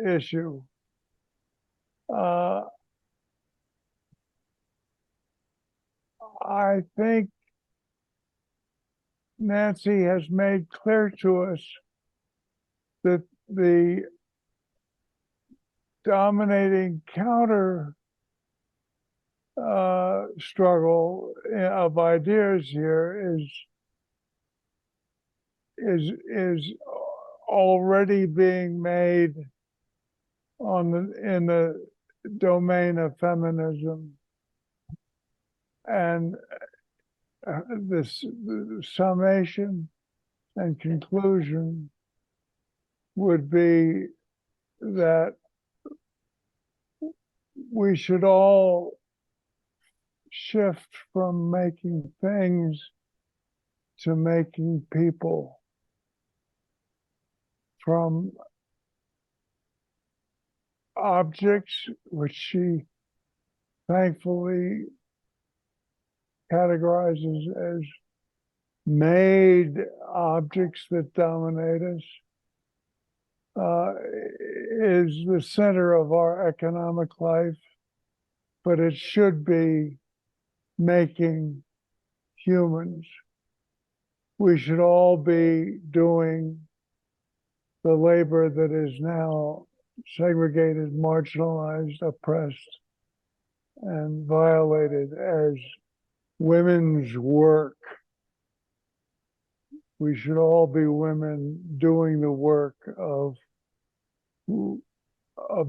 E: issue. I think Nancy has made clear to us that the dominating counter struggle of ideas here is already being made in the domain of feminism, and the summation and conclusion would be that we should all shift from making things to making people, from objects, which she thankfully categorizes as made objects that dominate us, is the center of our economic life, but it should be making humans. We should all be doing the labor that is now segregated, marginalized, oppressed, and violated as women's work. We should all be women doing the work of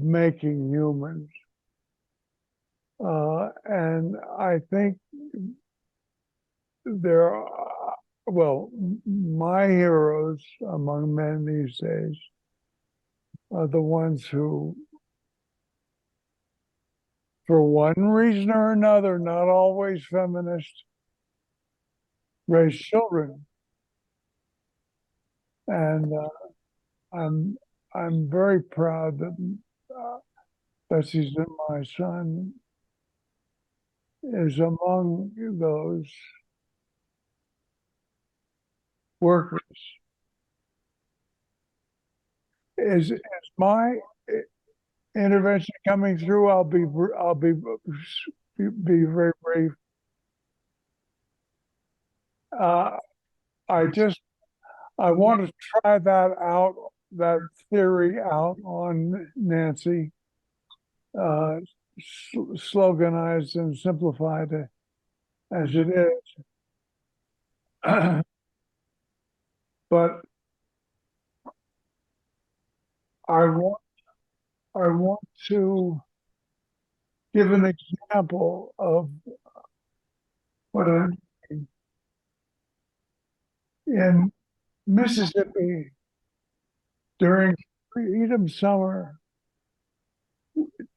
E: making humans. And I think there are, well, my heroes among men these days are the ones who, for one reason or another, not always feminist, raise children. And I'm very proud that Betsy's and my son is among those workers. Is my intervention coming through? I'll be very brief. I want to try that theory out on Nancy, sloganized and simplified as it is. But I want to give an example of what I mean. In Mississippi, during Freedom Summer,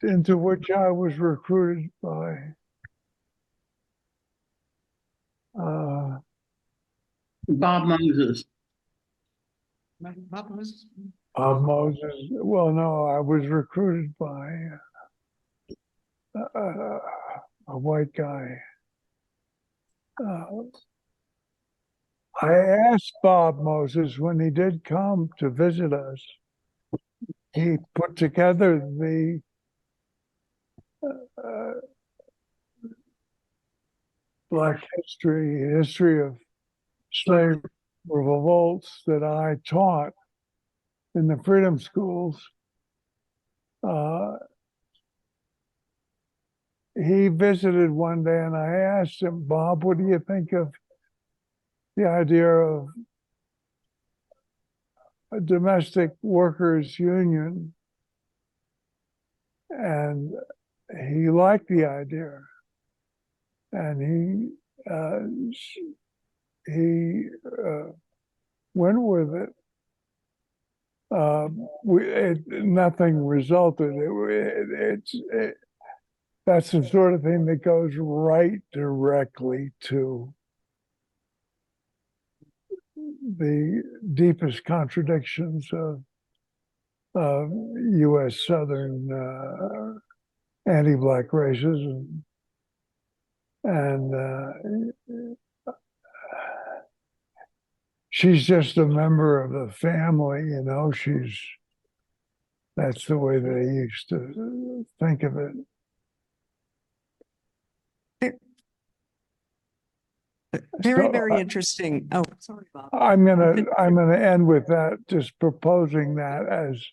E: into which I was recruited by
F: Bob Moses.
B: Bob Moses?
E: Moses. Well, no, I was recruited by a white guy. I asked Bob Moses when he did come to visit us. He put together the Black history of slave revolts that I taught in the freedom schools. He visited one day and I asked him, Bob, what do you think of the idea of a domestic workers union? And he liked the idea. And he went with it. Nothing resulted. That's the sort of thing that goes right directly to the deepest contradictions of U.S. Southern anti-Black racism. And she's just a member of the family, you know, that's the way they used to think of it.
B: Very, very interesting. Oh, sorry, Bob.
E: I'm gonna end with that, just proposing that as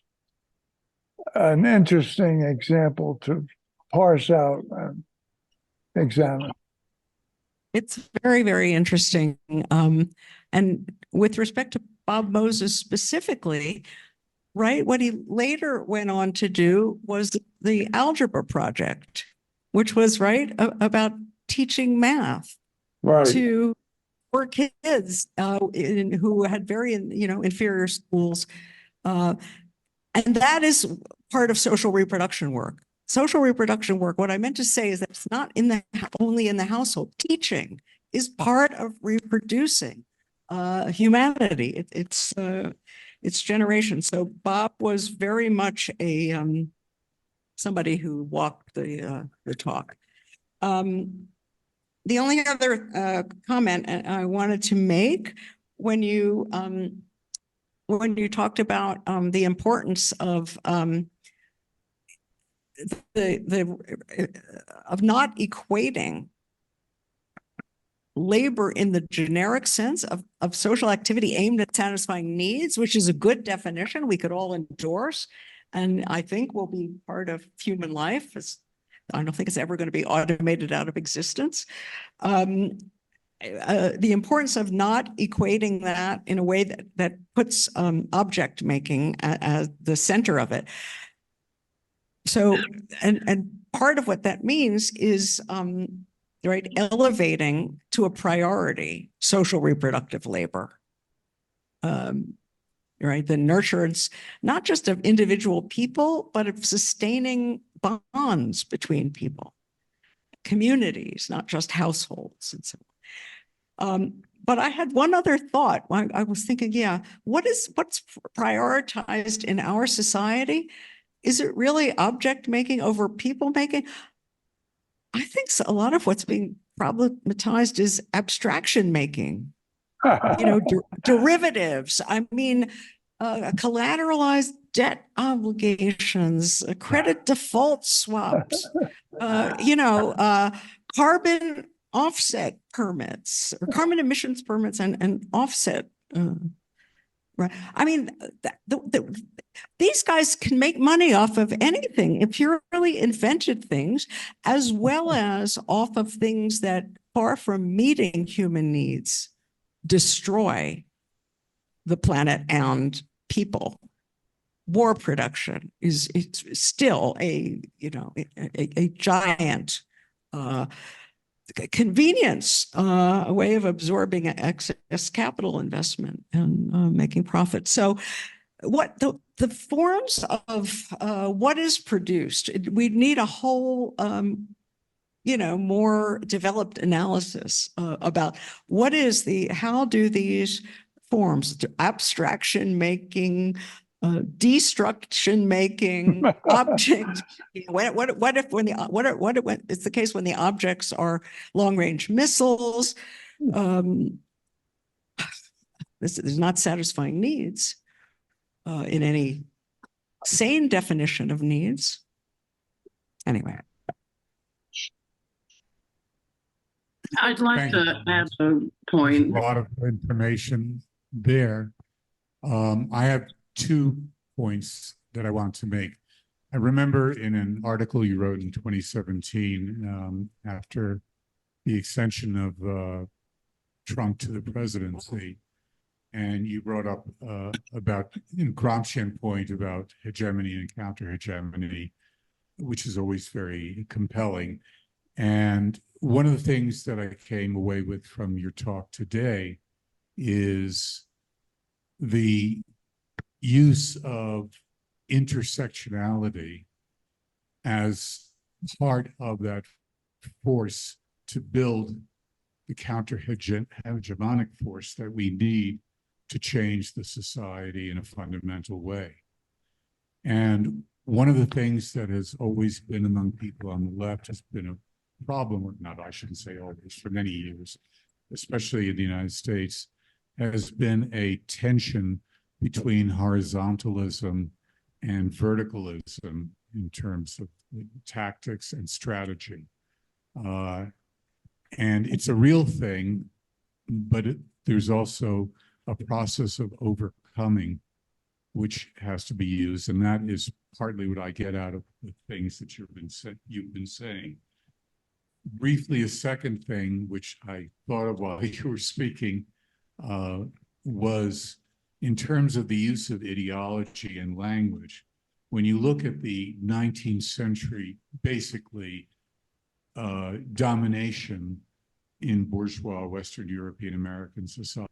E: an interesting example to parse out and examine.
B: It's very, very interesting. And with respect to Bob Moses specifically, right, what he later went on to do was the algebra project, which was about teaching math to poor kids who had very, inferior schools. And that is part of social reproduction work. Social reproduction work, what I meant to say is that it's not only in the household. Teaching is part of reproducing humanity. It's generation. So Bob was very much a somebody who walked the talk. The only other comment I wanted to make when you talked about the importance of of not equating labor in the generic sense of social activity aimed at satisfying needs, which is a good definition we could all endorse, and I think will be part of human life. I don't think it's ever going to be automated out of existence. The importance of not equating that in a way that puts object making at the center of it. So, and part of what that means is, elevating to a priority social reproductive labor. The nurturance, not just of individual people, but of sustaining bonds between people, communities, not just households and so on. But I had one other thought. I was thinking, what's prioritized in our society? Is it really object making over people making? I think a lot of what's being problematized is abstraction making. Derivatives. I mean, collateralized debt obligations, credit default swaps, carbon offset permits, or carbon emissions permits and offset. Right. I mean, these guys can make money off of anything, purely invented things, as well as off of things that, far from meeting human needs, destroy the planet and people. war production is it's still a, you know, a giant convenience, a way of absorbing excess capital investment and making profit. So what the forms of what is produced, we need a whole you know, more developed analysis about what is how do these forms, abstraction making, destruction making, object. What if when it's the case when the objects are long range missiles? This is not satisfying needs in any sane definition of needs. Anyway.
F: I'd like
D: Thank you.
F: to add a
G: There's
F: point.
G: a lot of information there. I have 2 points that I want to make. I remember in an article you wrote in 2017, after the extension of Trump to the presidency, and you brought up about Gramscian point about hegemony and counter-hegemony, which is always very compelling. And one of the things that I came away with from your talk today is the use of intersectionality as part of that force to build the counter-hegemonic force that we need to change the society in a fundamental way. And one of the things that has always been among people on the left has been a problem, or not, I shouldn't say always, for many years, especially in the United States, has been a tension between horizontalism and verticalism in terms of tactics and strategy. And it's a real thing, but there's also a process of overcoming which has to be used, and that is partly what I get out of the things that you've been saying. Briefly, a second thing which I thought of while you were speaking was in terms of the use of ideology and language. When you look at the 19th century, basically domination in bourgeois Western European American society,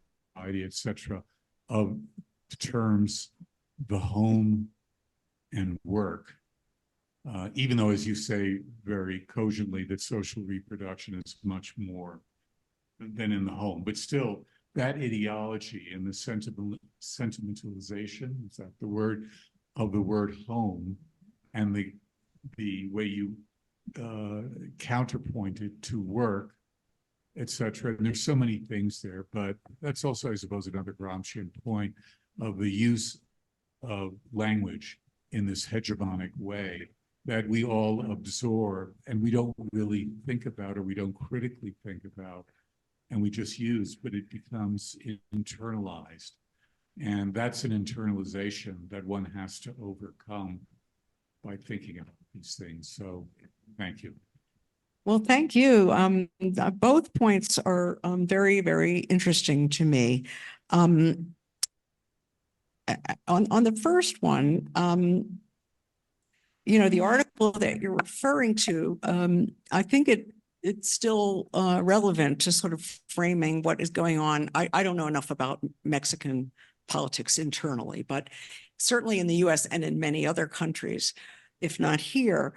G: etc., of the terms the home and work, even though, as you say very cogently, that social reproduction is much more than in the home, but still that ideology and the sentimentalization, is that the word, of the word home, and the way you counterpointed to work, etc. And there's so many things there, but that's also, I suppose, another Gramscian point of the use of language in this hegemonic way that we all absorb and we don't really think about, or we don't critically think about, and we just use, but it becomes internalized. And that's an internalization that one has to overcome by thinking about these things. So thank you.
B: Well, thank you. Both points are very, very interesting to me. On the first one, you know, the article that you're referring to, I think it's still relevant to sort of framing what is going on. I don't know enough about Mexican politics internally, but certainly in the US and in many other countries, if not here,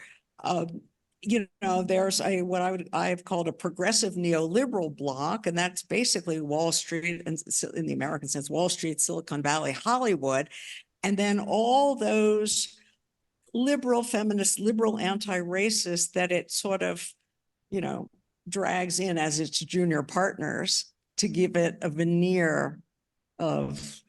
B: you know, there's what I've called a progressive neoliberal bloc, and that's basically Wall Street, and in the American sense, Wall Street, Silicon Valley, Hollywood, and then all those liberal feminists, liberal anti-racist that it sort of, you know, drags in as its junior partners to give it a veneer of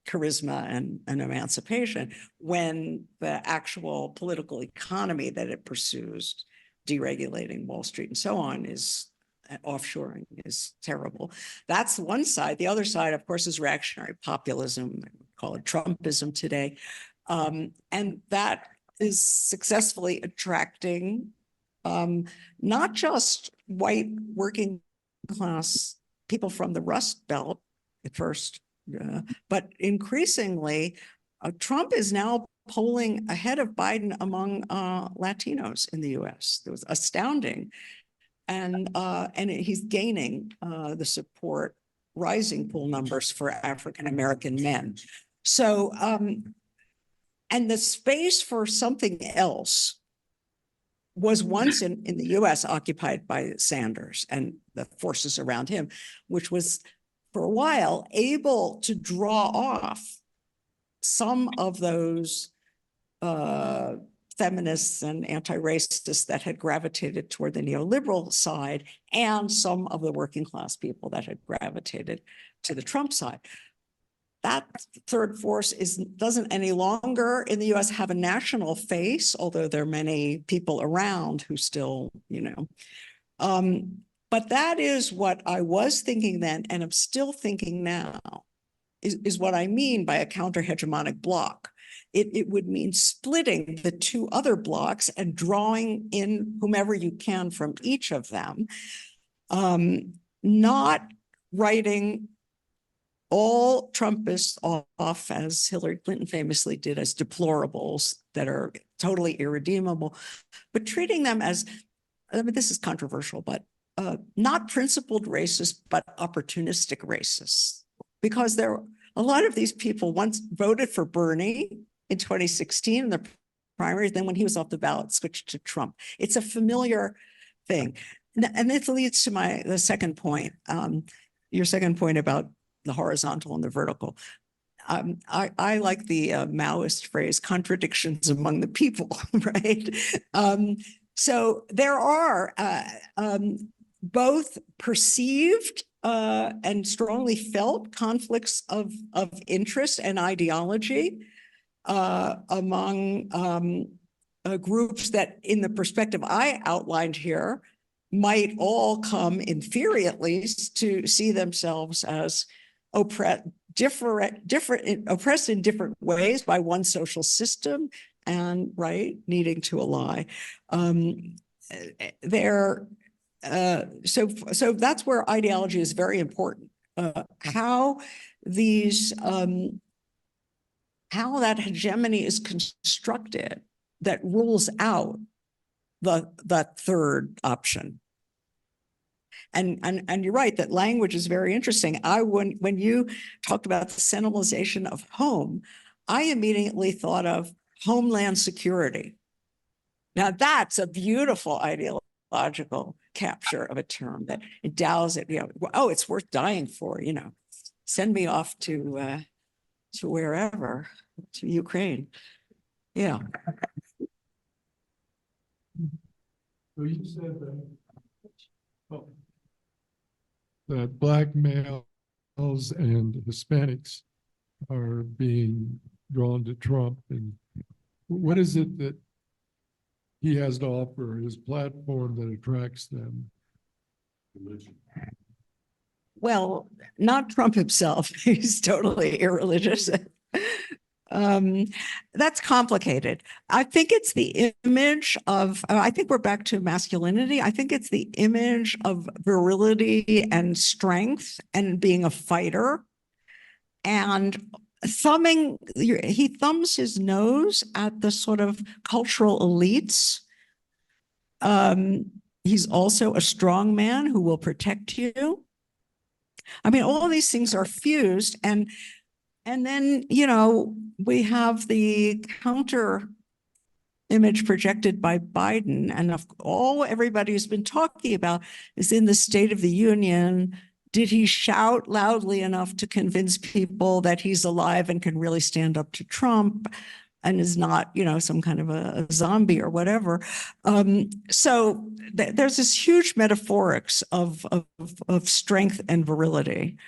B: charisma and emancipation, when the actual political economy that it pursues, deregulating Wall Street and so on, is offshoring, is terrible. That's one side. The other side, of course, is reactionary populism. We call it Trumpism today. And that is successfully attracting not just white working class people from the Rust Belt at first, but increasingly, Trump is now polling ahead of Biden among Latinos in the US. It was astounding. And he's gaining the support, rising poll numbers for African-American men. So, and the space for something else was once in the US occupied by Sanders and the forces around him, which was for a while able to draw off some of those feminists and anti-racists that had gravitated toward the neoliberal side and some of the working class people that had gravitated to the Trump side. That third force doesn't any longer in the US have a national face, although there are many people around who still, but that is what I was thinking then, and I'm still thinking now, is what I mean by a counter-hegemonic bloc. It would mean splitting the two other blocks and drawing in whomever you can from each of them, not writing all Trumpists off, as Hillary Clinton famously did, as deplorables that are totally irredeemable, but treating them as, I mean, this is controversial, but not principled racists, but opportunistic racists. Because a lot of these people once voted for Bernie in 2016 in the primary, then when he was off the ballot, switched to Trump. It's a familiar thing. And this leads to the second point, your second point about the horizontal and the vertical. I like the Maoist phrase, contradictions among the people, right? So there are both perceived and strongly felt conflicts of interest and ideology among groups that, in the perspective I outlined here, might all come, in theory at least, to see themselves as oppressed in different ways by one social system and, right, needing to ally. So that's where ideology is very important. How that hegemony is constructed that rules out the third option. And you're right that language is very interesting. When you talked about the sentimentalization of home, I immediately thought of homeland security. Now that's a beautiful ideological capture of a term that endows it. Oh, it's worth dying for. Send me off to wherever, to Ukraine. Yeah.
H: So you said that Black males and Hispanics are being drawn to Trump, and what is it that he has to offer, his platform, that attracts them?
B: Well, not Trump himself. He's totally irreligious. That's complicated. I think it's the image of, I think we're back to masculinity. I think it's the image of virility and strength and being a fighter. And he thumbs his nose at the sort of cultural elites. He's also a strong man who will protect you. I mean, all these things are fused, and then, we have the counter image projected by Biden, and everybody has been talking about is in the State of the Union. Did he shout loudly enough to convince people that he's alive and can really stand up to Trump and is not, some kind of a zombie or whatever? So there's this huge metaphorics of strength and virility.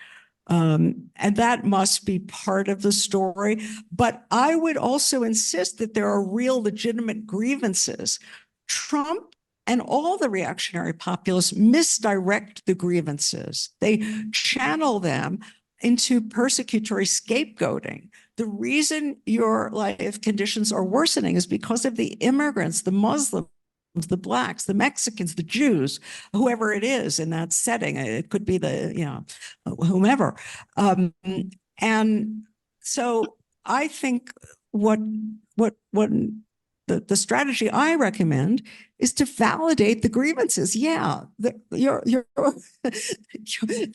B: And that must be part of the story. But I would also insist that there are real legitimate grievances. Trump and all the reactionary populists misdirect the grievances. They channel them into persecutory scapegoating. The reason your life conditions are worsening is because of the immigrants, the Muslims, the Blacks, the Mexicans, the Jews, whoever it is in that setting. It could be whomever. And so I think what the strategy I recommend is to validate the grievances. Yeah, your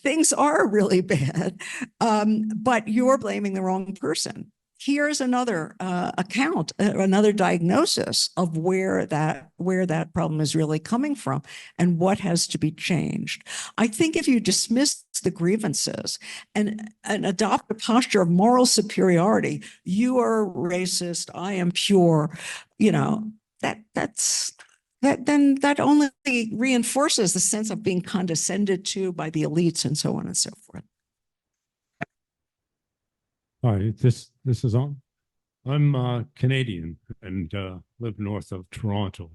B: things are really bad, but you're blaming the wrong person. Here's another account, another diagnosis of where that problem is really coming from and what has to be changed. I think if you dismiss the grievances and adopt a posture of moral superiority, you are racist, I am pure, you know, that only reinforces the sense of being condescended to by the elites and so on and so forth.
I: Hi, this is on. I'm Canadian and live north of Toronto.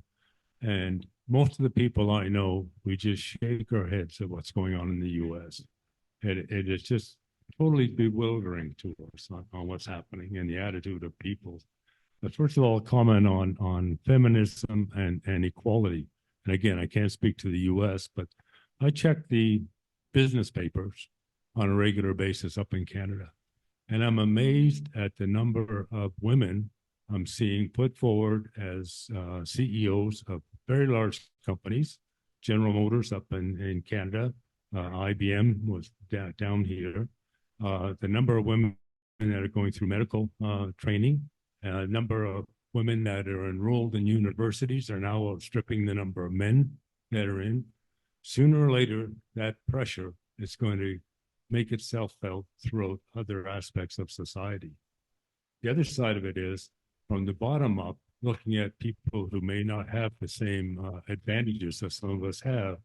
I: And most of the people I know, we just shake our heads at what's going on in the US. It is just totally bewildering to us on what's happening and the attitude of people. But first of all, comment on feminism and equality. And again, I can't speak to the US, but I check the business papers on a regular basis up in Canada. And I'm amazed at the number of women I'm seeing put forward as CEOs of very large companies. General Motors up in Canada, IBM was down here. The number of women that are going through medical training, number of women that are enrolled in universities are now outstripping the number of men that are in. Sooner or later, that pressure is going to make itself felt throughout other aspects of society. The other side of it is, from the bottom up, looking at people who may not have the same advantages that some of us have.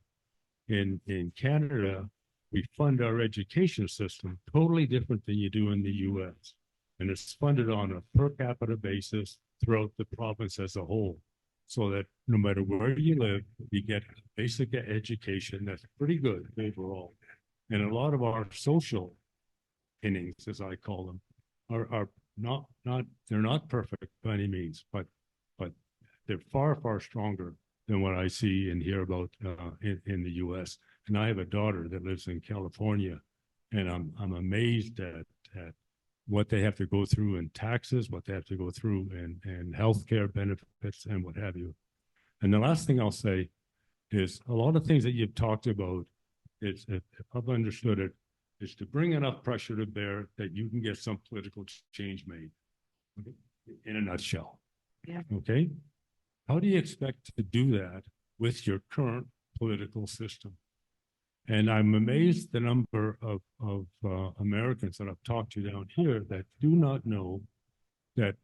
I: In Canada, we fund our education system totally different than you do in the US. And it's funded on a per capita basis throughout the province as a whole. So that no matter where you live, you get basic education that's pretty good overall. And a lot of our social innings, as I call them, are they're not perfect by any means, but they're far stronger than what I see and hear about in the US. And I have a daughter that lives in California, and I'm amazed at what they have to go through in taxes, what they have to go through in healthcare benefits and what have you. And the last thing I'll say is a lot of things that you've talked about, is, if I've understood it, is to bring enough pressure to bear that you can get some political change made, in a nutshell.
B: Yeah.
I: Okay? How do you expect to do that with your current political system? And I'm amazed the number of Americans that I've talked to down here that do not know that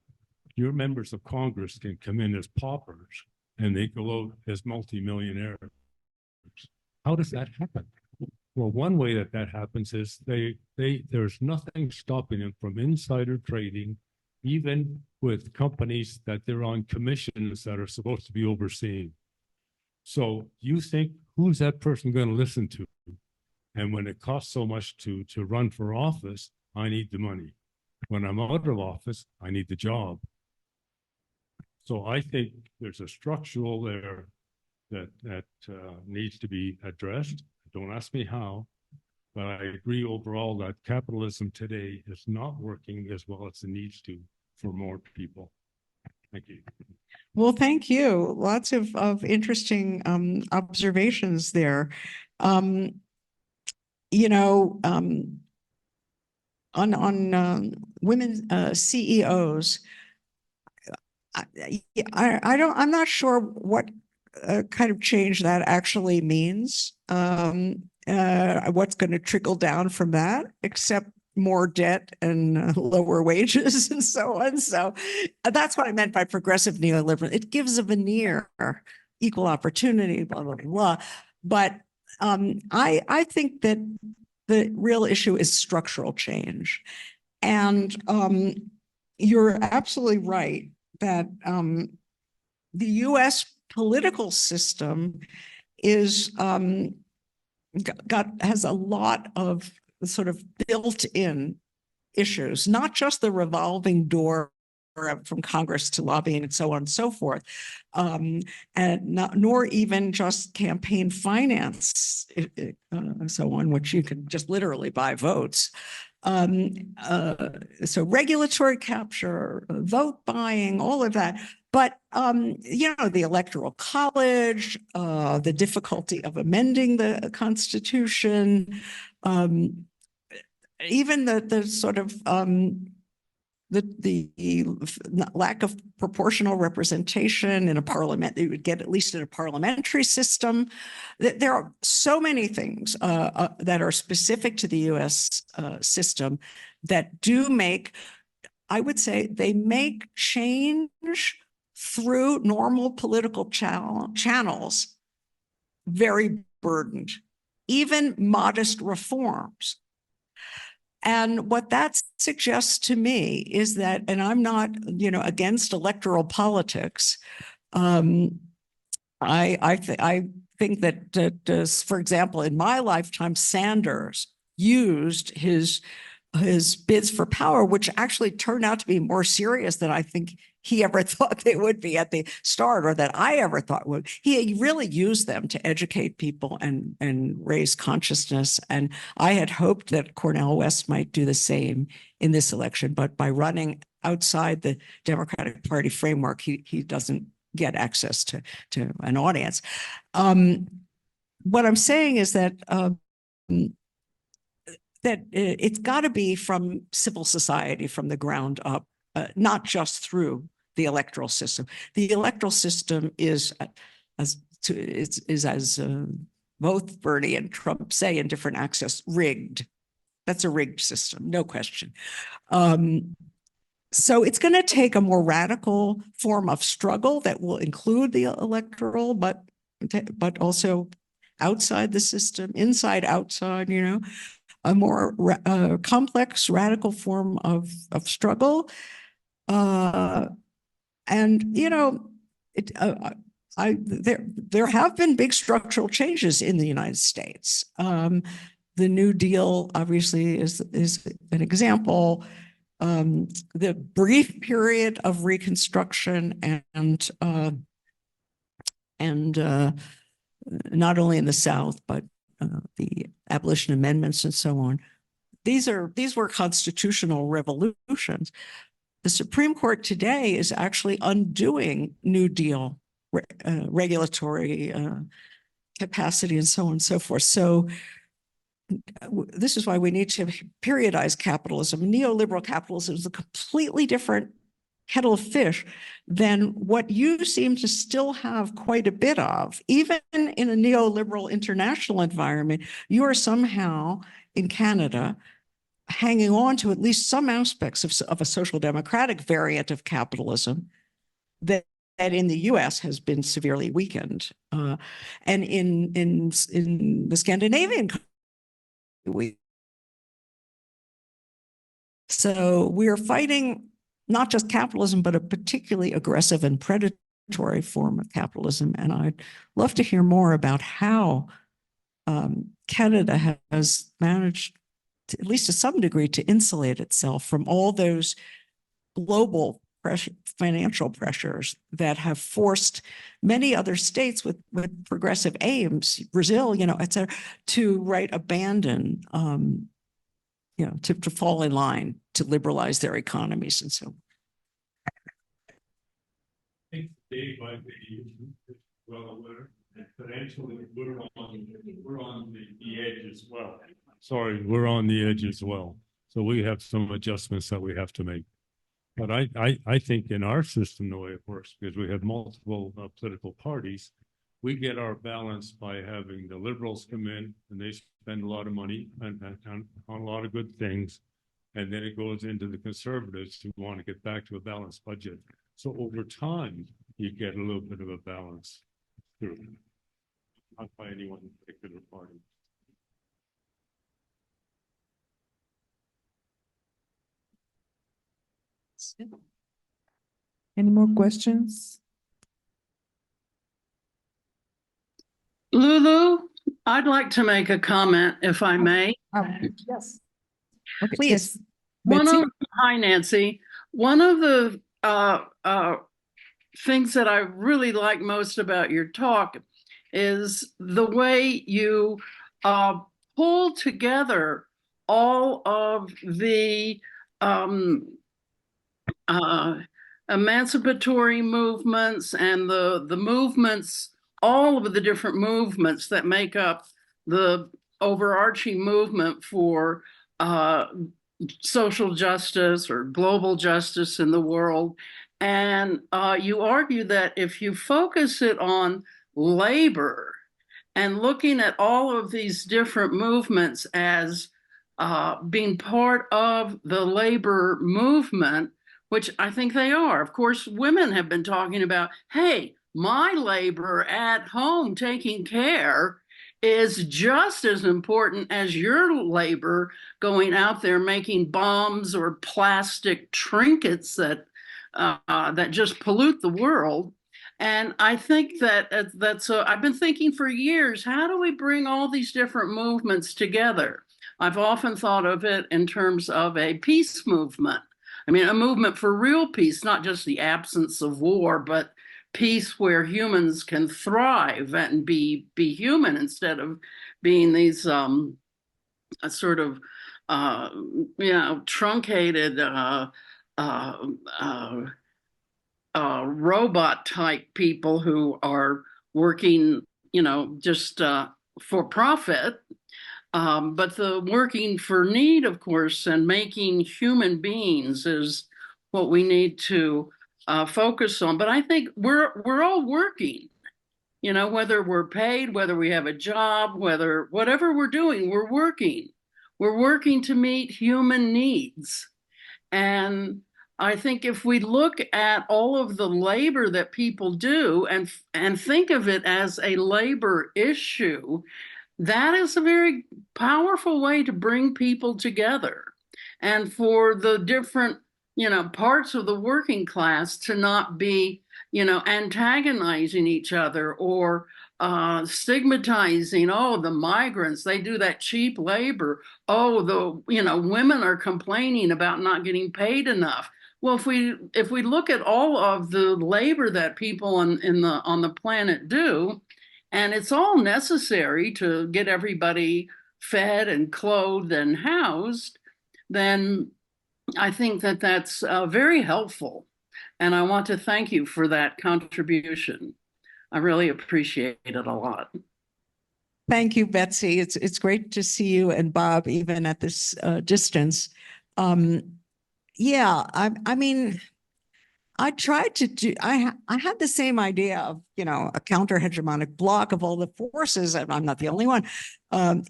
I: your members of Congress can come in as paupers and they go out as multimillionaires. How does that happen? Well, one way that happens is there's nothing stopping them from insider trading, even with companies that they're on commissions that are supposed to be overseeing. So you think, who's that person going to listen to? And when it costs so much to run for office, I need the money. When I'm out of office, I need the job. So I think there's a structural there that needs to be addressed. Don't ask me how, but I agree overall that capitalism today is not working as well as it needs to for more people. Thank you.
B: Well, thank you. Lots of interesting observations there. You know, on women CEOs, I'm not sure what kind of change that actually means. What's going to trickle down from that, except more debt and lower wages and so on. So that's what I meant by progressive neoliberalism. It gives a veneer, equal opportunity, blah, blah, blah. But I think that the real issue is structural change. And you're absolutely right that the US political system is has a lot of sort of built-in issues, not just the revolving door from Congress to lobbying and so on and so forth, and nor even just campaign finance, so on, which you can just literally buy votes. So regulatory capture, vote buying, all of that. But, you know, the Electoral College, the difficulty of amending the Constitution, even the sort of the lack of proportional representation in a parliament, you would get at least in a parliamentary system. There are so many things that are specific to the US system that do make, I would say, they make change through normal political channels very burdened, even modest reforms. And what that suggests to me is that, and I'm not, you know, against electoral politics. I think that, for example, in my lifetime, Sanders used his bids for power, which actually turned out to be more serious than I think he ever thought they would be at the start, or that I ever thought would. He really used them to educate people and raise consciousness. And I had hoped that Cornel West might do the same in this election, but by running outside the Democratic Party framework, he doesn't get access to an audience. What I'm saying is that that it's got to be from civil society, from the ground up, not just through the electoral system. The electoral system is, as both Bernie and Trump say in different access, rigged. That's a rigged system, no question. So it's going to take a more radical form of struggle that will include the electoral, but also outside the system, inside, outside, you know, a more complex, radical form of struggle. And, you know, there have been big structural changes in the United States. The New Deal, obviously, is an example. The brief period of Reconstruction and not only in the South, but the abolition amendments and so on. These were constitutional revolutions. The Supreme Court today is actually undoing New Deal regulatory capacity and so on and so forth. So this is why we need to periodize capitalism. Neoliberal capitalism is a completely different kettle of fish than what you seem to still have quite a bit of. Even in a neoliberal international environment, you are somehow in Canada hanging on to at least some aspects of a social democratic variant of capitalism that in the US has been severely weakened. And in the Scandinavian countries, so we are fighting not just capitalism, but a particularly aggressive and predatory form of capitalism. And I'd love to hear more about how Canada has managed, at least to some degree, to insulate itself from all those global financial pressures that have forced many other states with progressive aims, Brazil, you know, et cetera, to abandon, you know, to fall in line, to liberalize their economies and so on.
I: I think day by day, well aware, financially, we're on the edge as well. Sorry, we're on the edge as well. So we have some adjustments that we have to make. But I think in our system, the way it works, because we have multiple political parties, we get our balance by having the liberals come in and they spend a lot of money on a lot of good things. And then it goes into the conservatives who want to get back to a balanced budget. So over time, you get a little bit of a balance through, not by any one particular party.
A: Any more questions?
F: Lulu, I'd like to make a comment, if I may.
B: Yes.
A: Okay,
B: Please.
A: yes.
F: Hi, Nancy. One of the things that I really like most about your talk is the way you pull together all of the emancipatory movements and the movements, all of the different movements that make up the overarching movement for social justice or global justice in the world. And you argue that if you focus it on labor and looking at all of these different movements as being part of the labor movement, which I think they are. Of course, women have been talking about, hey, my labor at home taking care is just as important as your labor going out there making bombs or plastic trinkets that just pollute the world. And I think that I've been thinking for years, how do we bring all these different movements together? I've often thought of it in terms of a peace movement. I mean, a movement for real peace, not just the absence of war, but peace where humans can thrive and be human instead of being these sort of truncated robot type people who are working, just for profit. But the working for need, of course, and making human beings is what we need to focus on. But I think we're all working, whether we're paid, whether we have a job, whatever we're doing, we're working. We're working to meet human needs. And I think if we look at all of the labor that people do and think of it as a labor issue, that is a very powerful way to bring people together and for the different, parts of the working class to not be, antagonizing each other or stigmatizing, oh, the migrants, they do that cheap labor. Oh, women are complaining about not getting paid enough. Well, if we look at all of the labor that people on the planet do, and it's all necessary to get everybody fed and clothed and housed, then I think that that's very helpful. And I want to thank you for that contribution. I really appreciate it a lot.
B: Thank you, Betsy. It's great to see you and Bob, even at this distance. Yeah, I mean, I tried to do, I had the same idea of, a counter-hegemonic block of all the forces, and I'm not the only one,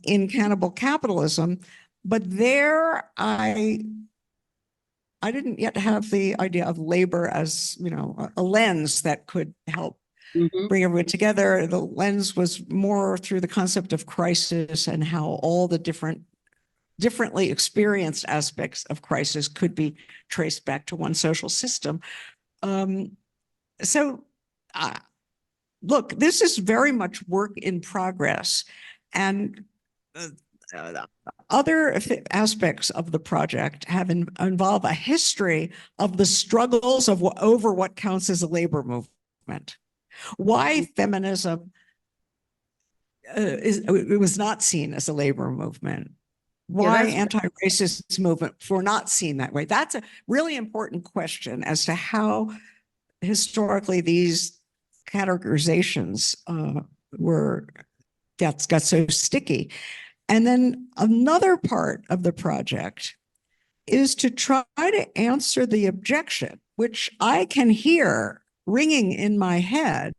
B: in cannibal capitalism. But there, I didn't yet have the idea of labor as, a lens that could help bring everyone together. The lens was more through the concept of crisis and how all the differently experienced aspects of crisis could be traced back to one social system. Look, this is very much work in progress, and other aspects of the project have involve a history of the struggles of over what counts as a labor movement. Why feminism it was not seen as a labor movement. Why anti-racist movement were not seen that way? That's a really important question as to how historically these categorizations got so sticky. And then another part of the project is to try to answer the objection, which I can hear ringing in my head,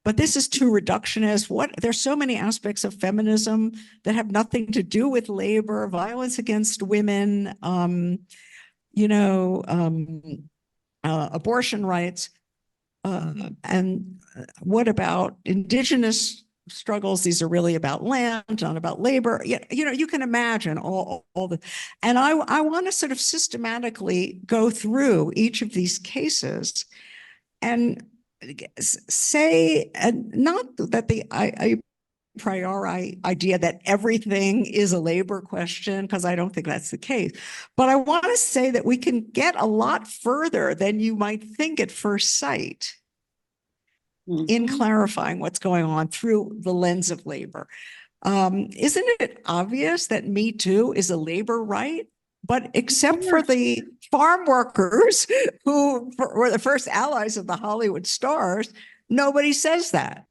B: but this is too reductionist. There's so many aspects of feminism that have nothing to do with labor, violence against women, abortion rights. And what about indigenous struggles? These are really about land, not about labor. You can imagine all the, and I want to sort of systematically go through each of these cases and say, and not that a priori idea that everything is a labor question, because I don't think that's the case. But I want to say that we can get a lot further than you might think at first sight in clarifying what's going on through the lens of labor. Isn't it obvious that Me Too is a labor right? But except for the farm workers who were the first allies of the Hollywood stars, nobody says that.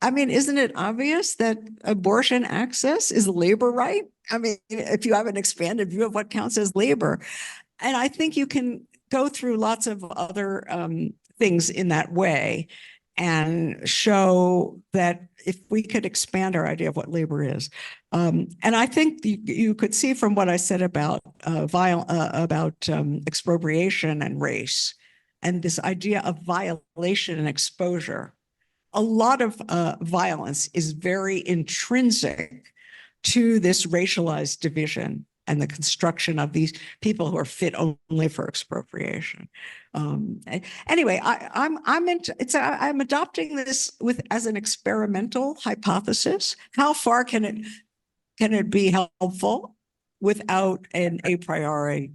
B: I mean, isn't it obvious that abortion access is a labor right? I mean, if you have an expanded view of what counts as labor, and I think you can go through lots of other things in that way and show that if we could expand our idea of what labor is. And I think you could see from what I said about expropriation and race, and this idea of violation and exposure. A lot of violence is very intrinsic to this racialized division and the construction of these people who are fit only for expropriation. Anyway, I'm adopting this as an experimental hypothesis. How far can it be helpful without an a priori,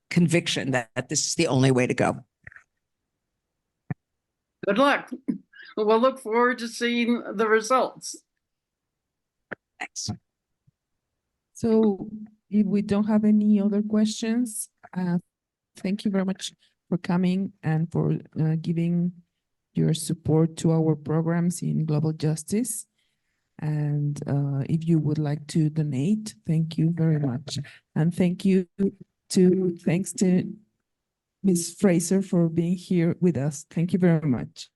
B: conviction that this is the only way to go?
F: Good luck. We'll look forward to seeing the results.
B: Thanks.
A: So if we don't have any other questions, thank you very much for coming and for giving your support to our programs in global justice. And if you would like to donate, thank you very much. And thanks to Ms. Fraser for being here with us. Thank you very much.